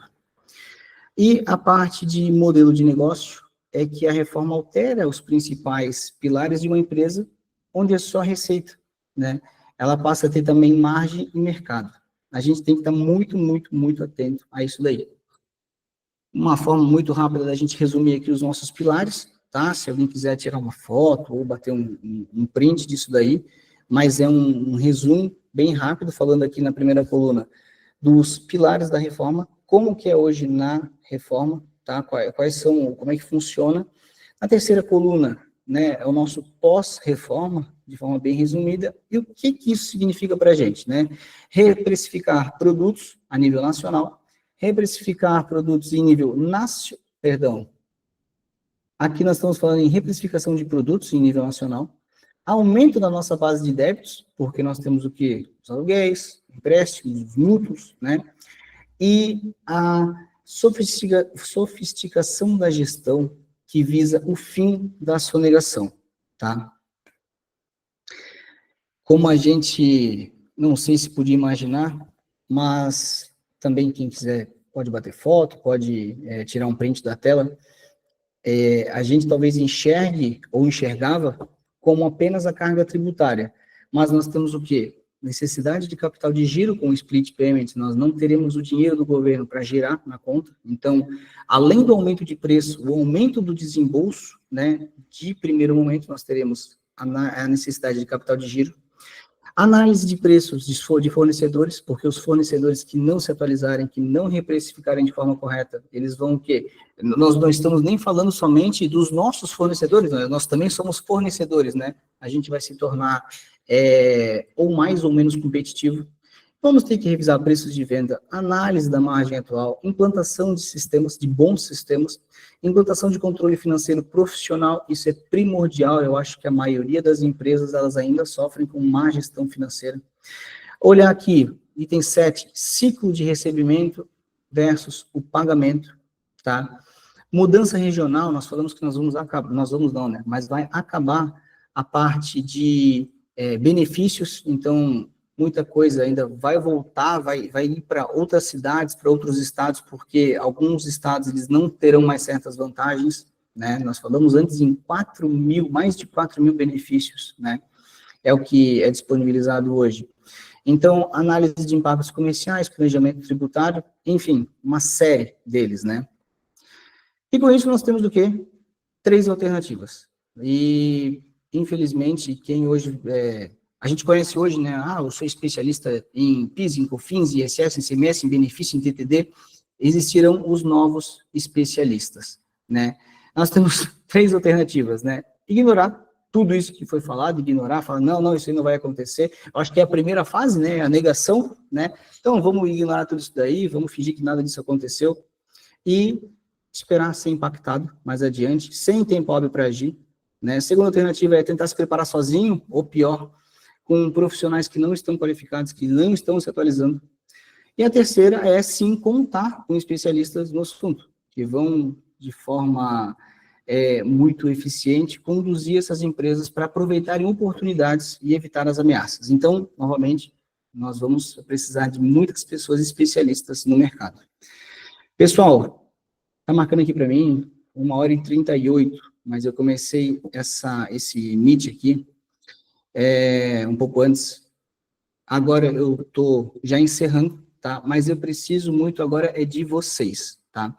E a parte de modelo de negócio é que a reforma altera os principais pilares de uma empresa, onde é só receita, né? Ela passa a ter também margem e mercado. A gente tem que estar muito, muito, muito atento a isso daí. Uma forma muito rápida da gente resumir aqui os nossos pilares, tá? Se alguém quiser tirar uma foto ou bater um print disso daí, mas é um resumo bem rápido, falando aqui na primeira coluna dos pilares da reforma, como que é hoje na reforma, tá? Quais são, como é que funciona. Na terceira coluna, né, é o nosso pós-reforma, de forma bem resumida, e o que isso significa para a gente, né? Reprecificar produtos a nível nacional, reprecificar produtos em nível nacional, aqui nós estamos falando em reprecificação de produtos em nível nacional, aumento da nossa base de débitos, porque nós temos o quê? Os aluguéis, empréstimos, os mútuos, né? E a sofisticação da gestão que visa o fim da sonegação, tá? como a gente, não sei se podia imaginar, mas também quem quiser pode bater foto, pode tirar um print da tela, a gente talvez enxergue ou enxergava como apenas a carga tributária, mas nós temos o quê? Necessidade de capital de giro com o split payment, nós não teremos o dinheiro do governo para girar na conta, então, além do aumento de preço, o aumento do desembolso, né, de primeiro momento, nós teremos a necessidade de capital de giro, análise de preços de fornecedores, porque os fornecedores que não se atualizarem, que não reprecificarem de forma correta, eles vão o quê? Nós não estamos nem falando somente dos nossos fornecedores, nós também somos fornecedores, né? A gente vai se tornar ou mais ou menos competitivo. Vamos ter que revisar preços de venda, análise da margem atual, implantação de sistemas, de bons sistemas, implantação de controle financeiro profissional, isso é primordial, eu acho que a maioria das empresas, elas ainda sofrem com má gestão financeira. Olhar aqui, item 7, ciclo de recebimento versus o pagamento, tá? Mudança regional, nós falamos que nós vamos não, né? Mas vai acabar a parte de benefícios, então muita coisa ainda vai voltar, vai ir para outras cidades, para outros estados, porque alguns estados eles não terão mais certas vantagens, né? Nós falamos antes em mais de 4 mil benefícios, né? É o que é disponibilizado hoje. Então, análise de impactos comerciais, planejamento tributário, enfim, uma série deles, né? E com isso nós temos o quê? 3 alternativas. E, infelizmente, quem hoje a gente conhece hoje, né? Eu sou especialista em PIS, em COFINS, ISS, em ICMS, em benefício, em TTD. Existirão os novos especialistas, né? Nós temos 3 alternativas, né? Ignorar tudo isso que foi falado, falar, não, isso aí não vai acontecer. Eu acho que é a primeira fase, né? A negação, né? Então, vamos ignorar tudo isso daí, vamos fingir que nada disso aconteceu e esperar ser impactado mais adiante, sem tempo hábil para agir, né? A segunda alternativa é tentar se preparar sozinho, ou pior, com profissionais que não estão qualificados, que não estão se atualizando. E a terceira é, sim, contar com especialistas no assunto, que vão, de forma muito eficiente, conduzir essas empresas para aproveitarem oportunidades e evitar as ameaças. Então, novamente, nós vamos precisar de muitas pessoas especialistas no mercado. Pessoal, está marcando aqui para mim 1h38, mas eu comecei esse Meet aqui um pouco antes. Agora eu estou já encerrando, tá? Mas eu preciso muito agora de vocês, tá?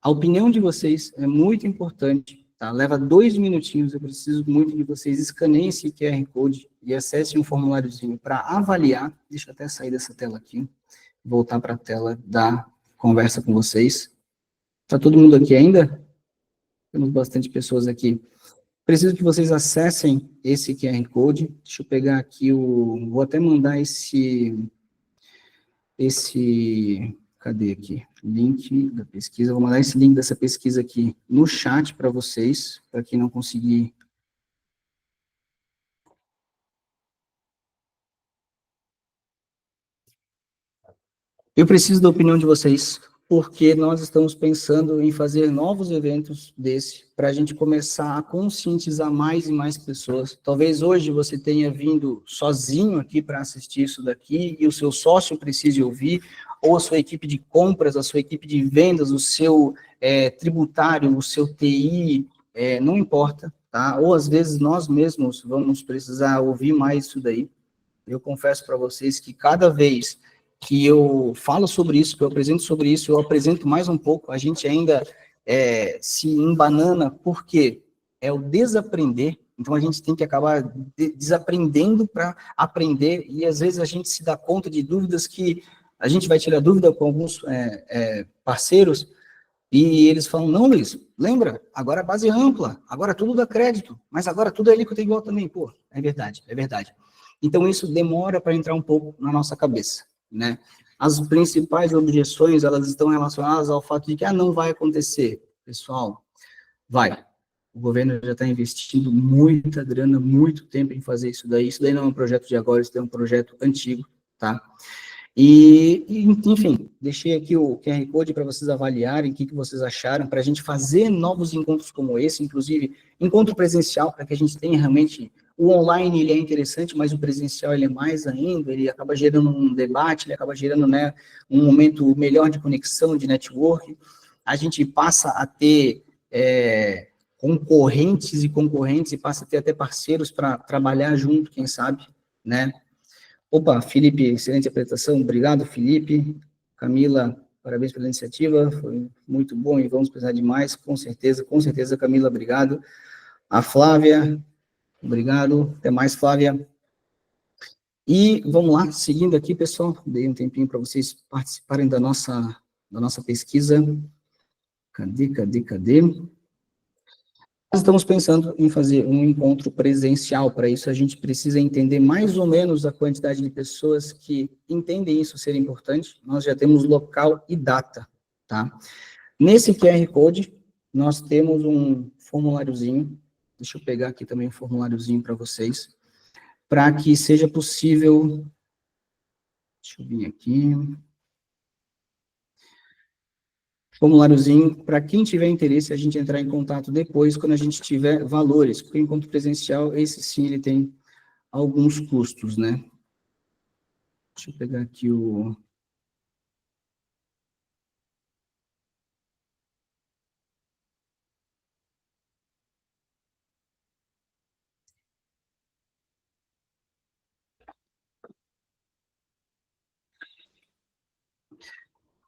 A opinião de vocês é muito importante, tá? Leva 2 minutinhos, eu preciso muito de vocês. Escaneiem esse QR Code e acessem um formuláriozinho para avaliar. Deixa eu até sair dessa tela aqui, voltar para a tela da conversa com vocês. Está todo mundo aqui ainda? Temos bastante pessoas aqui. Preciso que vocês acessem esse QR Code. Deixa eu pegar aqui vou até mandar cadê aqui? Link da pesquisa. Vou mandar esse link dessa pesquisa aqui no chat para vocês, para quem não conseguir. Eu preciso da opinião de vocês, porque nós estamos pensando em fazer novos eventos para a gente começar a conscientizar mais e mais pessoas. Talvez hoje você tenha vindo sozinho aqui para assistir isso daqui e o seu sócio precise ouvir, ou a sua equipe de compras, a sua equipe de vendas, o seu tributário, o seu TI, não importa, tá? Ou às vezes nós mesmos vamos precisar ouvir mais isso daí. Eu confesso para vocês que cada vez que eu falo sobre isso, que eu apresento sobre isso, eu apresento mais um pouco, a gente ainda se embanana, porque é o desaprender, então a gente tem que acabar desaprendendo para aprender, e às vezes a gente se dá conta de dúvidas que a gente vai tirar dúvida com alguns parceiros, e eles falam, não, Luiz, lembra, agora a base é ampla, agora tudo dá crédito, mas agora tudo é alíquota igual também, pô, é verdade. Então isso demora para entrar um pouco na nossa cabeça, né? As principais objeções, elas estão relacionadas ao fato de que, não vai acontecer. Pessoal, vai. O governo já está investindo muita grana, muito tempo em fazer isso daí não é um projeto de agora, isso é um projeto antigo, tá? Enfim, deixei aqui o QR Code para vocês avaliarem o que vocês acharam, para a gente fazer novos encontros como esse, inclusive encontro presencial, para que a gente tenha realmente O online, ele é interessante, mas o presencial, ele é mais ainda, ele acaba gerando um debate, ele acaba gerando, né, um momento melhor de conexão, de network. A gente passa a ter concorrentes e passa a ter até parceiros para trabalhar junto, quem sabe, né? Opa, Felipe, excelente apresentação, obrigado, Felipe. Camila, parabéns pela iniciativa, foi muito bom e vamos precisar de mais, com certeza, Camila, obrigado. A Flávia, obrigado, até mais, Flávia. E vamos lá, seguindo aqui, pessoal, dei um tempinho para vocês participarem da nossa pesquisa. Cadê? Nós estamos pensando em fazer um encontro presencial. Para isso, a gente precisa entender mais ou menos a quantidade de pessoas que entendem isso ser importante. Nós já temos local e data, tá? Nesse QR Code, nós temos um formuláriozinho. Deixa eu pegar aqui também um formuláriozinho para vocês, para que seja possível... Deixa eu vir aqui... formuláriozinho, para quem tiver interesse, a gente entrar em contato depois, quando a gente tiver valores, porque o encontro presencial, esse sim, ele tem alguns custos, né? Deixa eu pegar aqui o...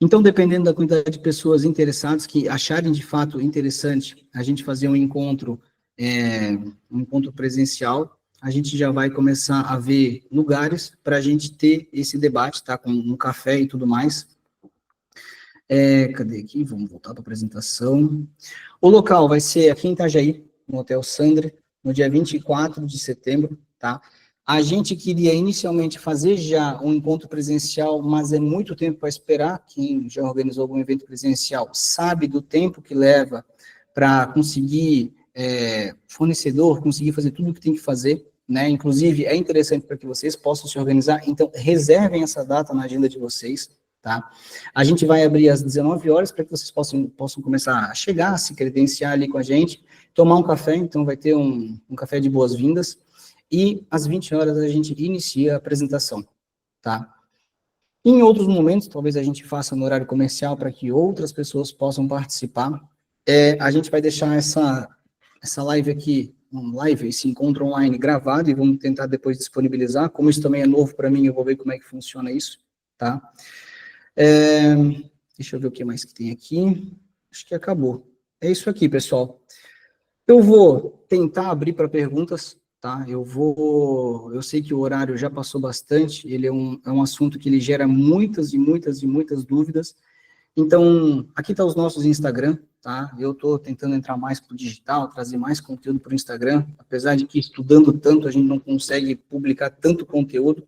Então, dependendo da quantidade de pessoas interessadas, que acharem de fato interessante a gente fazer um encontro presencial, a gente já vai começar a ver lugares para a gente ter esse debate, tá? Com um café e tudo mais. Cadê aqui? Vamos voltar para a apresentação. O local vai ser aqui em Itajaí, no Hotel Sandre, no dia 24 de setembro, tá? A gente queria inicialmente fazer já um encontro presencial, mas é muito tempo para esperar. Quem já organizou algum evento presencial sabe do tempo que leva para conseguir fornecedor, conseguir fazer tudo o que tem que fazer, né? Inclusive, é interessante para que vocês possam se organizar, então reservem essa data na agenda de vocês, tá? A gente vai abrir às 19 horas para que vocês possam começar a chegar, se credenciar ali com a gente, tomar um café, então vai ter um café de boas-vindas, e às 20 horas a gente inicia a apresentação, tá? Em outros momentos, talvez a gente faça no horário comercial para que outras pessoas possam participar. A gente vai deixar essa live aqui, esse encontro online gravado, e vamos tentar depois disponibilizar. Como isso também é novo para mim, eu vou ver como é que funciona isso, tá? Deixa eu ver o que mais que tem aqui. Acho que acabou. É isso aqui, pessoal. Eu vou tentar abrir para perguntas, tá? Eu sei que o horário já passou bastante, ele é um assunto que ele gera muitas dúvidas. Então, aqui tá os nossos Instagram, tá? Eu estou tentando entrar mais para o digital, trazer mais conteúdo para o Instagram, apesar de que estudando tanto, a gente não consegue publicar tanto conteúdo.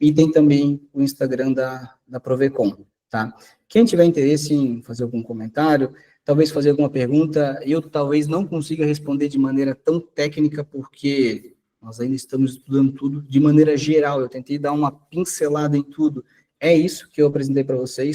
E tem também o Instagram da Provecon, tá? Quem tiver interesse em fazer algum comentário, talvez fazer alguma pergunta, eu talvez não consiga responder de maneira tão técnica, porque nós ainda estamos estudando tudo de maneira geral. Eu tentei dar uma pincelada em tudo. É isso que eu apresentei para vocês.